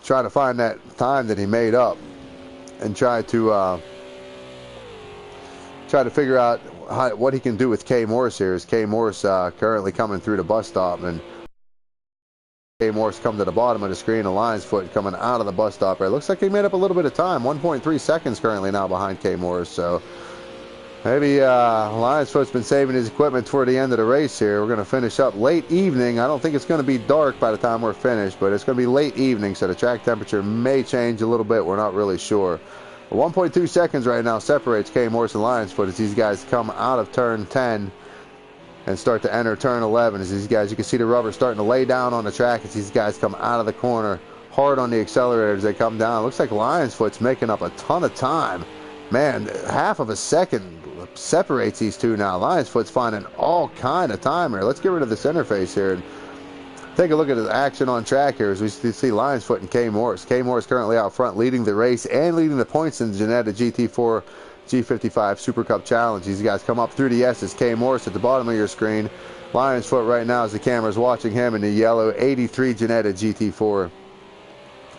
try to find that time that he made up, and try to figure out what he can do with K. Morris here. Is K. Morris currently coming through the bus stop, and K. Morris come to the bottom of the screen. The Lions Foot coming out of the bus stop there. Looks like he made up a little bit of time. 1.3 seconds currently now behind K. Morris. So maybe Lions Foot's been saving his equipment toward the end of the race here. We're going to finish up late evening. I don't think it's going to be dark by the time we're finished, but it's going to be late evening, so the track temperature may change a little bit. We're not really sure. 1.2 seconds right now separates K. Morris and Lions Foot as these guys come out of turn 10 and start to enter turn 11. As these guys, you can see the rubber starting to lay down on the track as these guys come out of the corner hard on the accelerator as they come down. Looks like Lions Foot's making up a ton of time. Man, half of a second separates these two now. Lions Foot's finding all kind of time here. Let's get rid of this interface here and take a look at the action on track here as we see Lions Foot and K. Morris. K. Morris currently out front leading the race and leading the points in the Ginetta GT4 G55 Super Cup Challenge. These guys come up through the S's. K. Morris at the bottom of your screen. Lions Foot right now as the camera's watching him in the yellow 83 Ginetta GT4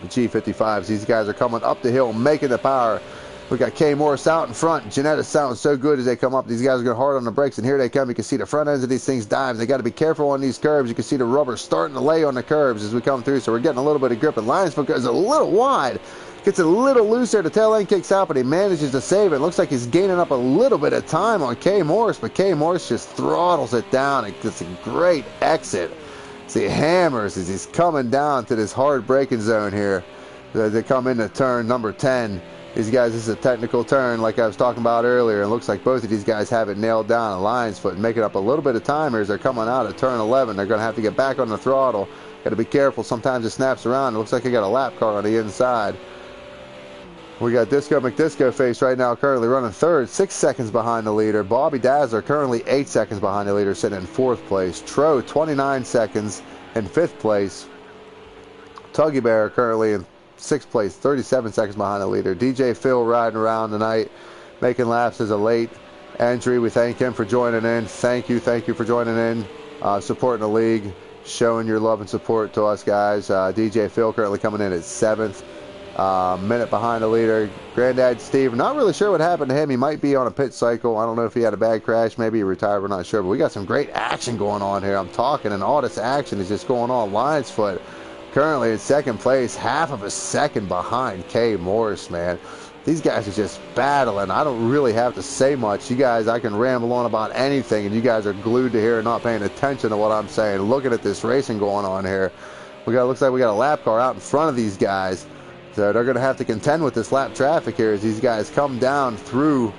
G55s. These guys are coming up the hill, making the power. We got K. Morris out in front. Ginetta sounds so good as they come up. These guys are going hard on the brakes, and here they come. You can see the front ends of these things dive. They got to be careful on these curbs. You can see the rubber starting to lay on the curbs as we come through, so we're getting a little bit of grip. And Lions Foot goes a little wide. Gets a little loose there. The tail end kicks out, but he manages to save it. Looks like he's gaining up a little bit of time on K. Morris, but K. Morris just throttles it down. It gets a great exit. See, hammers as he's coming down to this hard braking zone here. They come into turn number 10. These guys, this is a technical turn like I was talking about earlier. It looks like both of these guys have it nailed down. And Lions Foot making up a little bit of time here as they're coming out of turn 11. They're going to have to get back on the throttle. Got to be careful. Sometimes it snaps around. It looks like they got a lap car on the inside. We got Disco McDiscoface right now currently running third, 6 seconds behind the leader. Bobby Dazzler currently 8 seconds behind the leader, sitting in fourth place. Tro 29 seconds in fifth place. Tuggy Bear currently in sixth place, 37 seconds behind the leader. DJ Phil riding around tonight, making laps as a late entry. We thank him for joining in. Thank you for joining in. supporting the league, showing your love and support to us guys. DJ Phil currently coming in at 7th. Minute behind the leader. Granddad Steve, not really sure what happened to him. He might be on a pit cycle. I don't know if he had a bad crash. Maybe he retired. We're not sure. But we got some great action going on here. I'm talking, and all this action is just going on. Lions Foot currently in 2nd place, half of a second behind K Morris, man. These guys are just battling. I don't really have to say much. You guys, I can ramble on about anything, and you guys are glued to here and not paying attention to what I'm saying. Looking at this racing going on here. Looks like we got a lap car out in front of these guys. So they're going to have to contend with this lap traffic here as these guys come down through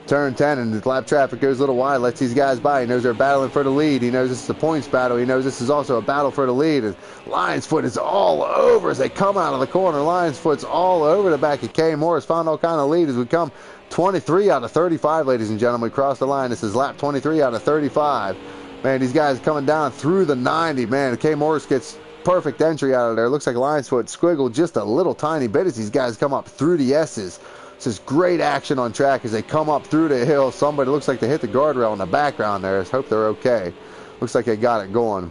turn 10, and the lap traffic goes a little wide, lets these guys by. He knows they're battling for the lead. He knows this is a points battle. He knows this is also a battle for the lead. And Lions Foot is all over as they come out of the corner. Lions Foot's all over the back of K Morris. Found all kind of lead as we come 23 out of 35, ladies and gentlemen. We cross the line. This is lap 23 out of 35. Man, these guys coming down through the 90. Man, K Morris gets perfect entry out of there. Looks like Lions Foot squiggled just a little tiny bit as these guys come up through the S's. This is great action on track as they come up through the hill. Somebody looks like they hit the guardrail in the background there. I hope they're okay. Looks like they got it going.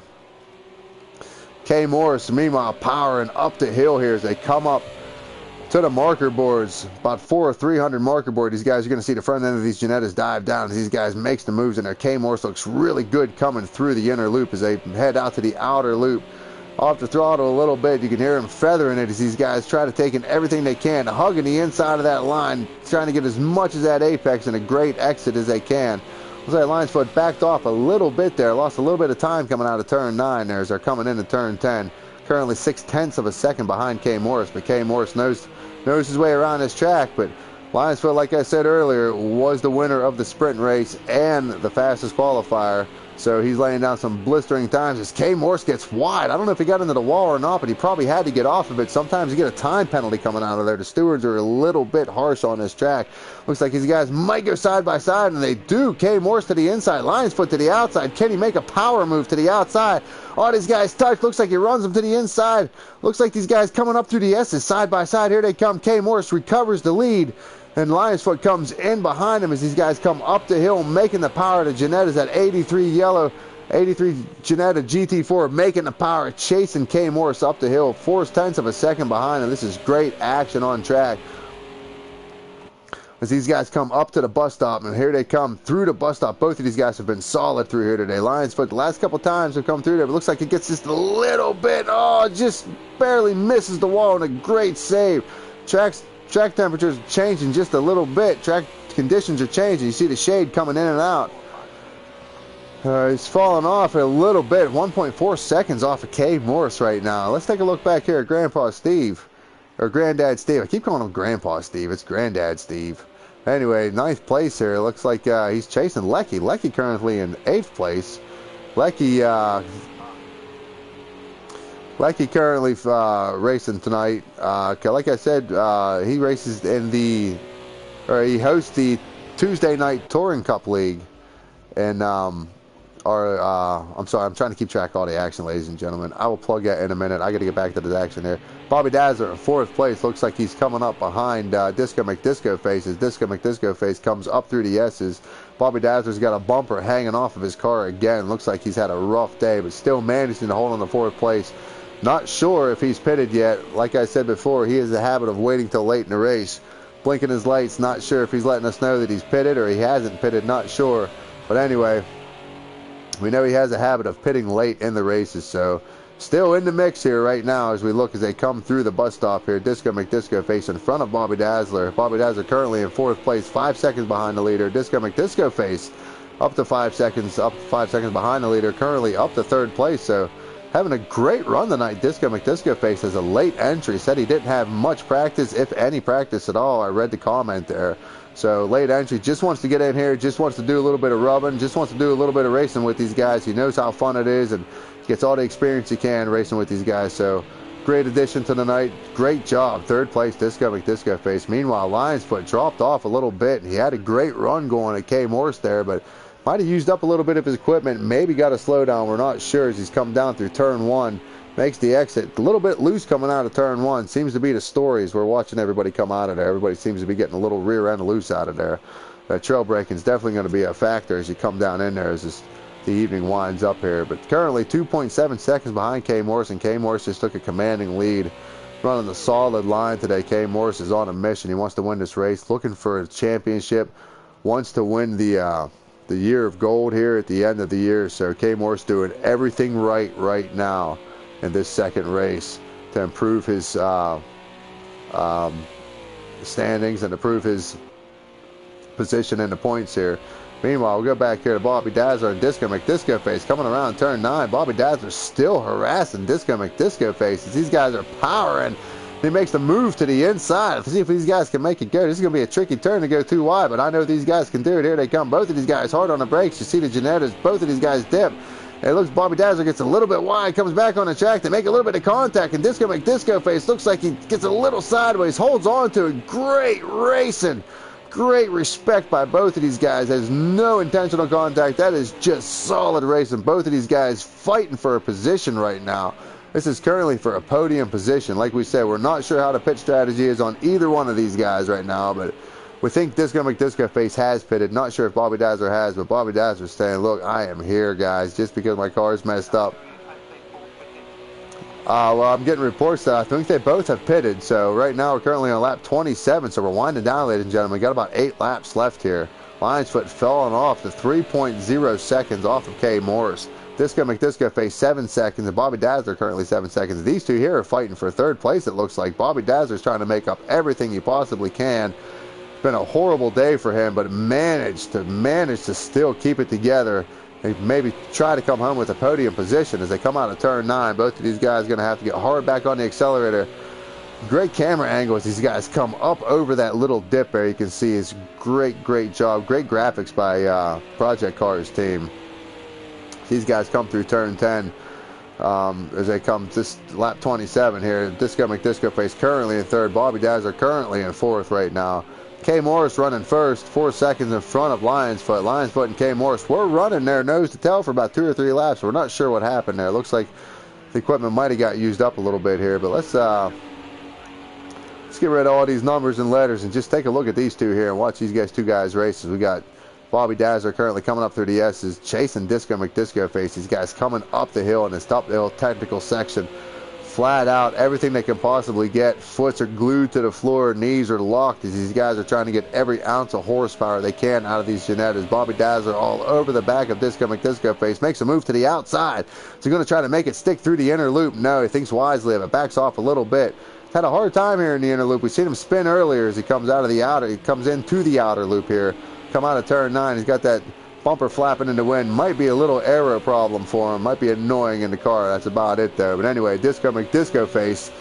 K Morris, meanwhile, powering up the hill here as they come up to the marker boards. About 400 or 300 marker board. These guys are going to see the front end of these Ginettas dive down as these guys makes the moves in there. K Morris looks really good coming through the inner loop as they head out to the outer loop. Off the throttle a little bit. You can hear them feathering it as these guys try to take in everything they can, hugging the inside of that line, trying to get as much as that apex and a great exit as they can. Looks like Lions Foot backed off a little bit there, lost a little bit of time coming out of turn 9 there as they're coming into turn 10. Currently 0.6 of a second behind K Morris, but K Morris knows his way around this track. But Lions Foot, like I said earlier, was the winner of the sprint race and the fastest qualifier. So he's laying down some blistering times as K Morris gets wide. I don't know if he got into the wall or not, but he probably had to get off of it. Sometimes you get a time penalty coming out of there. The stewards are a little bit harsh on this track. Looks like these guys might go side by side, and they do. K Morris to the inside, Lions Foot to the outside. Can he make a power move to the outside? All these guys touch. Looks like he runs them to the inside. Looks like these guys coming up through the S's side by side. Here they come. K Morris recovers the lead. And Lions Foot comes in behind him as these guys come up the hill, making the power to Ginetta's that 83 yellow, 83 Ginetta GT4, making the power, chasing K Morris up the hill, 4/10 of a second behind him. This is great action on track as these guys come up to the bus stop, and here they come through the bus stop. Both of these guys have been solid through here today. Lions Foot, the last couple times have come through there, but it looks like it gets just a little bit, just barely misses the wall, and a great save. Track temperatures are changing just a little bit. Track conditions are changing. You see the shade coming in and out. He's falling off a little bit. 1.4 seconds off of K Morris right now. Let's take a look back here at Grandpa Steve. Or Granddad Steve. I keep calling him Grandpa Steve. It's Granddad Steve. Anyway, 9th place here. Looks like he's chasing Lecky. Lecky currently in 8th place. Lecky currently racing tonight. Like I said, he races in he hosts the Tuesday Night Touring Cup League. And, I'm sorry, I'm trying to keep track of all the action, ladies and gentlemen. I will plug that in a minute. I got to get back to the action here. Bobby Dazzler in 4th place. Looks like he's coming up behind Disco McDisco Face as Disco McDisco Face comes up through the S's. Bobby Dazzler's got a bumper hanging off of his car again. Looks like he's had a rough day, but still managing to hold on to 4th place. Not sure if he's pitted yet. Like I said before, he has a habit of waiting till late in the race, blinking his lights. Not sure if he's letting us know that he's pitted or he hasn't pitted. Not sure. But anyway, we know he has a habit of pitting late in the races. So still in the mix here right now as we look as they come through the bus stop here. Disco McDisco Face in front of Bobby Dazzler. Bobby Dazzler currently in 4th place, 5 seconds behind the leader. Disco McDisco Face up to 5 seconds behind the leader, currently up to 3rd place. So having a great run tonight. Disco McDisco Face has a late entry. Said he didn't have much practice, if any practice at all. I read the comment there. So late entry, just wants to get in here, just wants to do a little bit of rubbing, just wants to do a little bit of racing with these guys. He knows how fun it is and gets all the experience he can racing with these guys. So great addition to the night. Great job. 3rd place, Disco McDisco Face. Meanwhile, Lions Foot dropped off a little bit. He had a great run going at K Morris there, but might have used up a little bit of his equipment. Maybe got a slowdown. We're not sure as he's come down through turn 1. Makes the exit. A little bit loose coming out of turn 1. Seems to be the story as we're watching everybody come out of there. Everybody seems to be getting a little rear end loose out of there. Trail braking is definitely going to be a factor as you come down in there. As this the evening winds up here. But currently 2.7 seconds behind K Morris, and K Morris just took a commanding lead. Running the solid line today. K Morris is on a mission. He wants to win this race, looking for a championship, wants to win the year of gold here at the end of the year. So K Morris doing everything right now in this second race to improve his standings and improve his position in the points here. Meanwhile, we'll go back here to Bobby Dazzler and Disco McDisco Face coming around turn 9. Bobby Dazzler still harassing Disco McDisco Face as these guys are powering. He makes the move to the inside. Let's see if these guys can make it go. This is going to be a tricky turn to go too wide, but I know these guys can do it. Here they come. Both of these guys hard on the brakes. You see the Ginettas. Both of these guys dip. And it looks Bobby Dazzler gets a little bit wide, comes back on the track. They make a little bit of contact, and Disco McDisco Face looks like he gets a little sideways, holds on to it. Great racing. Great respect by both of these guys. There's no intentional contact. That is just solid racing. Both of these guys fighting for a position right now. This is currently for a podium position. Like we said, we're not sure how the pit strategy is on either one of these guys right now, but we think Disco McDisco Face has pitted. Not sure if Bobby Dazzler has, but Bobby Dazzler's saying, look, I am here, guys, just because my car's messed up. Well, I'm getting reports that I think they both have pitted. So right now we're currently on lap 27. So we're winding down, ladies and gentlemen. We got about 8 laps left here. Lions Foot falling off to 3.0 seconds off of K Morris. Disco McDisco Face 7 seconds, and Bobby Dazzler currently 7 seconds. These two here are fighting for third place, it looks like. Bobby Dazzler's trying to make up everything he possibly can. It's been a horrible day for him, but managed to still keep it together and maybe try to come home with a podium position as they come out of turn 9. Both of these guys are going to have to get hard back on the accelerator. Great camera angle as these guys come up over that little dip there. You can see it's great job. Great graphics by Project Cars team. These guys come through turn 10 as they come this lap 27 here. Disco McDisco Face currently in 3rd. Bobby Dazzler currently in 4th right now. K Morris running first, 4 seconds in front of Lions Foot. Lions Foot and K Morris were running their nose to tail for about 2 or 3 laps. We're not sure what happened there. It looks like the equipment might have got used up a little bit here, but let's get rid of all these numbers and letters and just take a look at these two here and watch these two guys races. We got Bobby Dazzler currently coming up through the S's, chasing Disco McDisco Face. These guys coming up the hill in this up the hill technical section. Flat out, everything they can possibly get. Foots are glued to the floor, knees are locked as these guys are trying to get every ounce of horsepower they can out of these Ginettas. Bobby Dazzler all over the back of Disco McDisco Face, makes a move to the outside. So he's going to try to make it stick through the inner loop. No, he thinks wisely of it, backs off a little bit. He's had a hard time here in the inner loop. We've seen him spin earlier as he comes out of the outer. He comes into the outer loop here. Come out of turn 9. He's got that bumper flapping in the wind. Might be a little aero problem for him. Might be annoying in the car. That's about it though. But anyway, Disco McDisco Face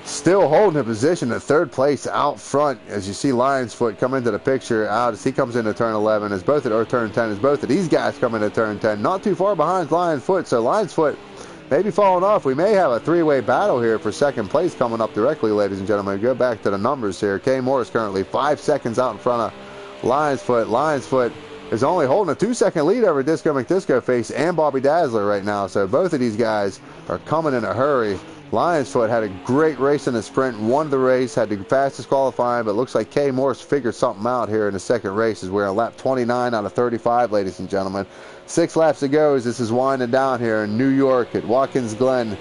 still holding a position at 3rd place out front as you see Lions Foot come into the picture out as he comes into turn 11 as both or turn 10 as both of these guys come into turn 10. Not too far behind Lions Foot. So Lions Foot maybe falling off. We may have a 3-way battle here for 2nd place coming up directly, ladies and gentlemen. Go back to the numbers here. K Morris currently 5 seconds out in front of Lions Foot. Lions Foot is only holding a 2-second lead over Disco McDisco Face and Bobby Dazzler right now. So both of these guys are coming in a hurry. Lions Foot had a great race in the sprint, won the race, had the fastest qualifying, but looks like K Morris figured something out here in the second race as we're on lap 29 out of 35, ladies and gentlemen. 6 laps to go as this is winding down here in New York at Watkins Glen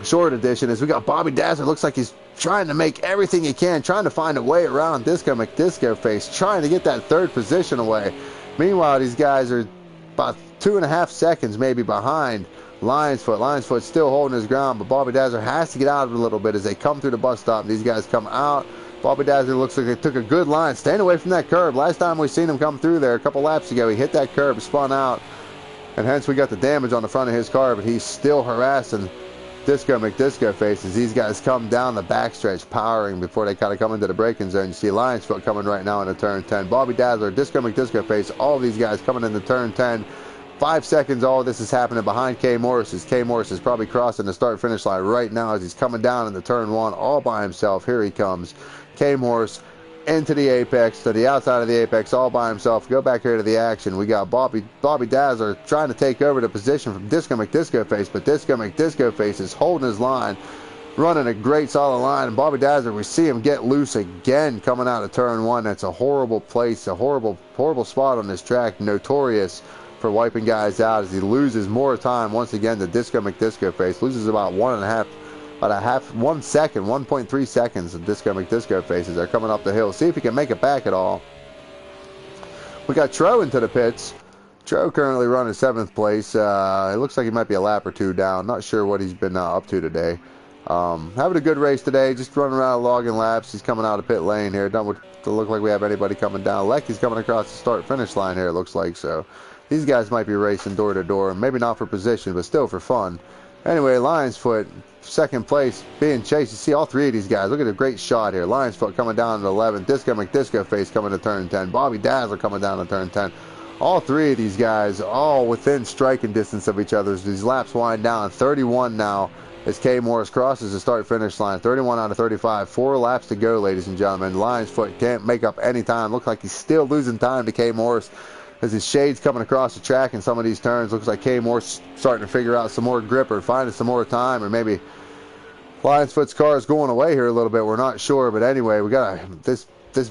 short edition as we got Bobby Dazzler. Looks like he's trying to make everything he can, trying to find a way around Disco McDisco Face, trying to get that 3rd position away. Meanwhile, these guys are about 2.5 seconds maybe behind Lions Foot. Lions Foot still holding his ground, but Bobby Dazzler has to get out of it a little bit as they come through the bus stop. These guys come out. Bobby Dazzler looks like they took a good line, staying away from that curb. Last time we seen him come through there a couple laps ago, he hit that curb, spun out, and hence we got the damage on the front of his car, but he's still harassing Disco McDisco Face as these guys come down the backstretch powering before they kind of come into the braking zone. You see Lions Foot coming right now into turn 10. Bobby Dazzler, Disco McDisco Face, all these guys coming into turn 10. 5 seconds, all this is happening behind K Morris as K Morris is probably crossing the start-finish line right now as he's coming down into turn 1 all by himself. Here he comes. K Morris into the apex, to the outside of the apex all by himself. Go back here to the action. We got Bobby Dazzler trying to take over the position from Disco McDisco Face, but Disco McDisco Face is holding his line, running a great solid line. And Bobby Dazzler, we see him get loose again coming out of turn 1. That's a horrible place, a horrible spot on this track, notorious for wiping guys out as he loses more time once again to Disco McDisco Face. Loses about 1 second, 1.3 seconds of Disco McDisco Face as they're coming up the hill. See if he can make it back at all. We got Tro into the pits. Tro currently running 7th place. It looks like he might be a lap or 2 down. Not sure what he's been up to today. Having a good race today, just running around logging laps. He's coming out of pit lane here. Don't look like we have anybody coming down. Lecky's coming across the start-finish line here, it looks like. So these guys might be racing door to door. Maybe not for position, but still for fun. Anyway, Lion's Foot, 2nd place, being chased. You see all 3 of these guys. Look at a great shot here. Lion's Foot coming down to 11. Disco McDisco Face coming to turn 10. Bobby Dazzler coming down to turn 10. All 3 of these guys, all within striking distance of each other. As these laps wind down, 31 now. As K Morris crosses the start-finish line. 31 out of 35. 4 laps to go, ladies and gentlemen. Lion's Foot can't make up any time. Looks like he's still losing time to K Morris as his shade's coming across the track in some of these turns. Looks like K Morris starting to figure out some more grip or finding some more time, or maybe Lion's Foot's car is going away here a little bit. We're not sure, but anyway, we got this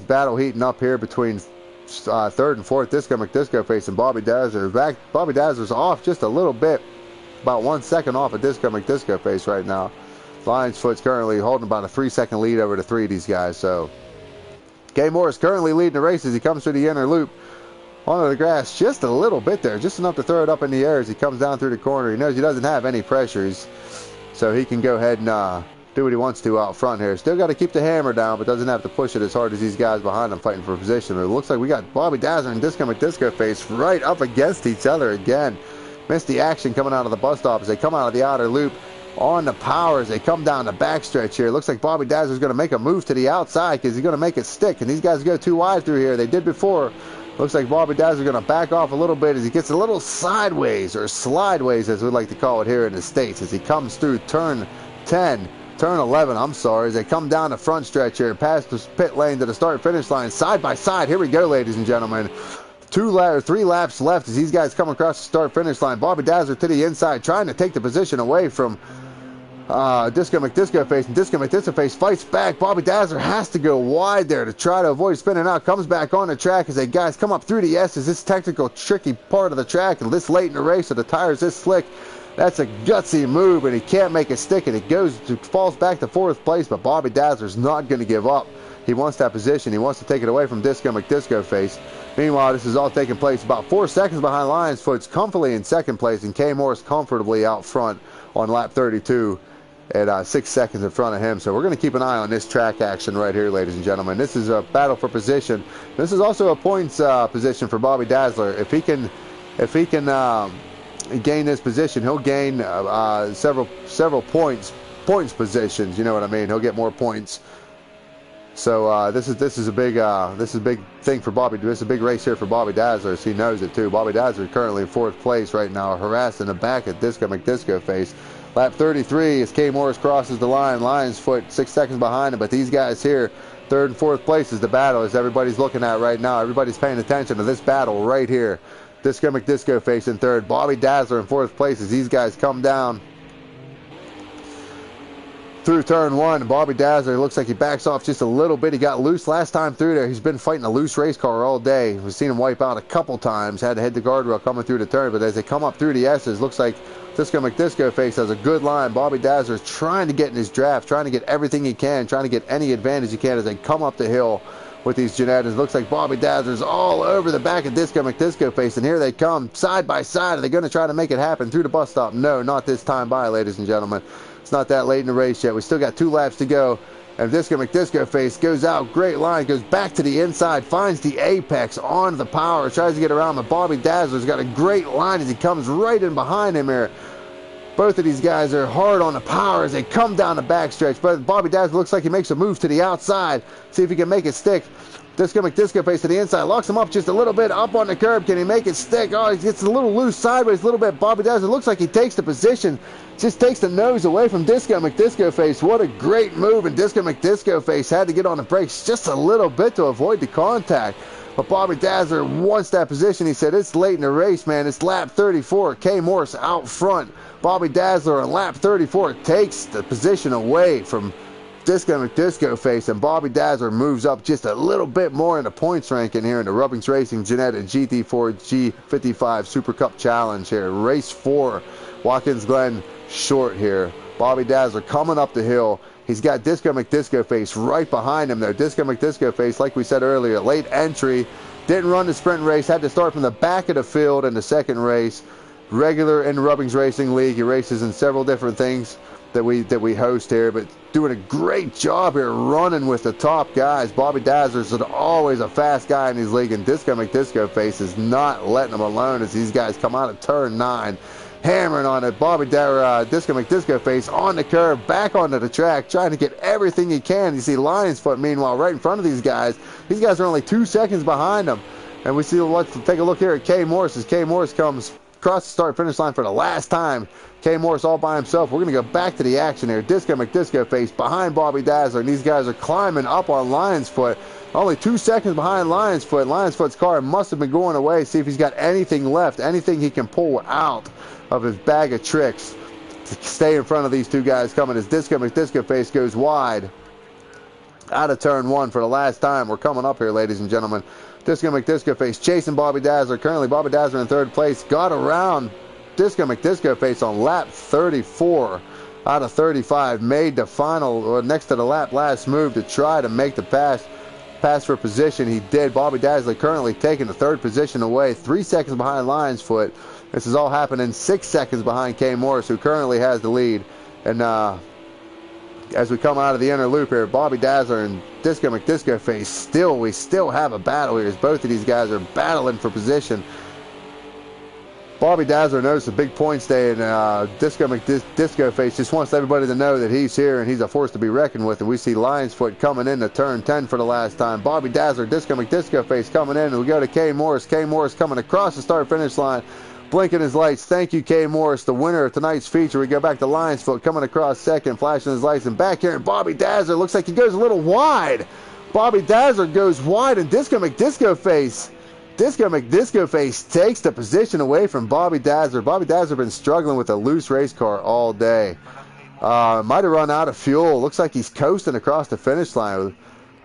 battle heating up here between 3rd and 4th. Disco McDisco Face and Bobby Dazzler. Bobby Dazzler's off just a little bit. About 1 second off of Disco McDisco Face right now. Lion's Foot's currently holding about a 3-second lead over the 3 of these guys. So K Morris currently leading the race as he comes through the inner loop onto the grass just a little bit there, just enough to throw it up in the air as he comes down through the corner. He knows he doesn't have any pressure, so he can go ahead and do what he wants to out front here. Still got to keep the hammer down, but doesn't have to push it as hard as these guys behind him fighting for position. But it looks like we got Bobby Dazzler and Disco McDisco Face right up against each other again. Missed the action coming out of the bus stop as they come out of the outer loop on the power as they come down the backstretch here. Looks like Bobby Dazzler's going to make a move to the outside because he's going to make it stick. And these guys go too wide through here. They did before. Looks like Bobby Dazzler's going to back off a little bit as he gets a little sideways, or slideways as we like to call it here in the States, as he comes through turn 10. Turn 11, I'm sorry, as they come down the front stretch here, past the pit lane to the start-finish line, side by side. Here we go, ladies and gentlemen. 3 laps left as these guys come across the start-finish line. Bobby Dazzler to the inside, trying to take the position away from Disco McDisco Face, and Disco McDisco Face fights back. Bobby Dazzler has to go wide there to try to avoid spinning out. Comes back on the track as they guys come up through the S's. This technical, tricky part of the track, and this late in the race, so the tires this slick. That's a gutsy move, and he can't make it stick, and it falls back to 4th place, but Bobby Dazzler's not going to give up. He wants that position. He wants to take it away from Disco McDisco Face. Meanwhile, this is all taking place about 4 seconds behind Lion's Foot's comfortably in 2nd place, and K Morris comfortably out front on lap 32 at 6 seconds in front of him. So we're going to keep an eye on this track action right here, ladies and gentlemen. This is a battle for position. This is also a points position for Bobby Dazzler. If he can gain this position, he'll gain several points positions. You know what I mean? He'll get more points. So this is a big thing for Bobby. This is a big race here for Bobby Dazzler. He knows it too. Bobby Dazzler currently in 4th place right now, harassed in the back at Disco McDisco Face. Lap 33 as K Morris crosses the line. Lion's Foot 6 seconds behind him, but these guys here, 3rd and 4th place is the battle as everybody's looking at right now. Everybody's paying attention to this battle right here. Disco McDisco Face in 3rd. Bobby Dazzler in 4th place as these guys come down through turn 1. Bobby Dazzler looks like he backs off just a little bit. He got loose last time through there. He's been fighting a loose race car all day. We've seen him wipe out a couple times. Had to hit the guardrail coming through the turn. But as they come up through the S's, looks like Disco McDisco Face has a good line. Bobby Dazzler is trying to get in his draft, trying to get everything he can, trying to get any advantage he can as they come up the hill with these Ginettas. Looks like Bobby Dazzler's all over the back of Disco McDisco Face, and here they come side by side. Are they going to try to make it happen through the bus stop? No, not this time by, ladies and gentlemen. It's not that late in the race yet. We still got 2 laps to go, and Disco McDisco Face goes out, great line, goes back to the inside, finds the apex on the power, tries to get around, but Bobby Dazzler's got a great line as he comes right in behind him here. Both of these guys are hard on the power as they come down the backstretch, but Bobby Dazzler looks like he makes a move to the outside, see if he can make it stick. Disco McDisco Face to the inside, locks him up just a little bit up on the curb. Can he make it stick? Oh, he gets a little loose sideways a little bit. Bobby Dazzler looks like he takes the position, just takes the nose away from Disco McDisco Face. What a great move, and Disco McDisco Face had to get on the brakes just a little bit to avoid the contact. But Bobby Dazzler wants that position. He said, it's late in the race, man. It's lap 34. K Morris out front. Bobby Dazzler on lap 34 takes the position away from Disco McDisco Face, and Bobby Dazzler moves up just a little bit more in the points ranking here in the Rubbings Racing Ginetta GT4 G55 Super Cup Challenge here. Race 4, Watkins Glen short here. Bobby Dazzler coming up the hill. He's got Disco McDisco Face right behind him there. Disco McDisco Face, like we said earlier, late entry. Didn't run the sprint race. Had to start from the back of the field in the second race. Regular in the Rubbings Racing League. He races in several different things that we host here, but doing a great job here running with the top guys. Bobby Dazzler's always a fast guy in his league, and Disco McDisco Face is not letting him alone as these guys come out of turn 9, hammering on it. Disco McDisco Face on the curve, back onto the track, trying to get everything he can. You see Lion's Foot, meanwhile, right in front of these guys. These guys are only 2 seconds behind them. And we see, let's take a look here at K Morris as K Morris comes across the start-finish line for the last time. K Morris all by himself. We're going to go back to the action here. Disco McDisco Face behind Bobby Dazzler, and these guys are climbing up on Lion's Foot. Only 2 seconds behind Lion's Foot. Lion's Foot's car must have been going away. See if he's got anything left, anything he can pull out of his bag of tricks to stay in front of these two guys coming as Disco McDisco Face goes wide out of turn 1 for the last time. We're coming up here, ladies and gentlemen. Disco McDisco Face chasing Bobby Dazzler. Currently, Bobby Dazzler in 3rd place. Got around Disco McDisco Face on lap 34 out of 35. Made the final, or next to the lap last move to try to make the pass for position. He did. Bobby Dazzler currently taking the 3rd position away. 3 seconds behind Lion's Foot. This is all happening 6 seconds behind K Morris, who currently has the lead. And as we come out of the inner loop here, Bobby Dazzler and Disco McDisco Face we still have a battle here as both of these guys are battling for position. Bobby Dazzler knows the big points day, and Disco McDisco Face just wants everybody to know that he's here and he's a force to be reckoned with. And we see Lion's Foot coming into turn 10 for the last time. Bobby Dazzler, Disco McDisco Face coming in, and we go to K Morris. K Morris coming across the start-finish line, blinking his lights. Thank you, K Morris, the winner of tonight's feature. We go back to Lion's Foot coming across second, flashing his lights, and back here, and Bobby Dazzler looks like he goes a little wide. Bobby Dazzler goes wide, and Disco McDisco Face takes the position away from Bobby Dazzler. Bobby Dazzler been struggling with a loose race car all day. Might have run out of fuel. Looks like he's coasting across the finish line.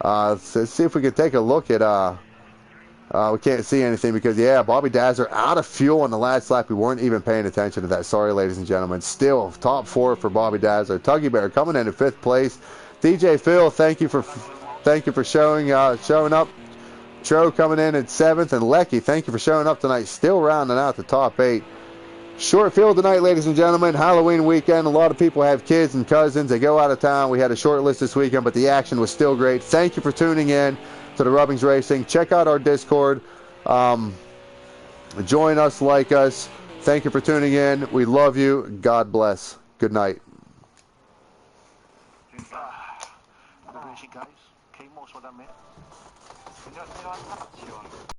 Let's see if we can take a look at... we can't see anything because, yeah, Bobby Dazzler out of fuel on the last lap. We weren't even paying attention to that. Sorry, ladies and gentlemen. Still top 4 for Bobby Dazzler. Tuggy Bear coming in 5th place. DJ Phil, thank you for showing up. Tro coming in at 7th, and Lecky, thank you for showing up tonight. Still rounding out the top 8. Short field tonight, ladies and gentlemen. Halloween weekend. A lot of people have kids and cousins. They go out of town. We had a short list this weekend, but the action was still great. Thank you for tuning in to the Rubbings Racing. Check out our Discord. Join us, like us. Thank you for tuning in. We love you. God bless. Good night. Guys, K Morris, what I meant.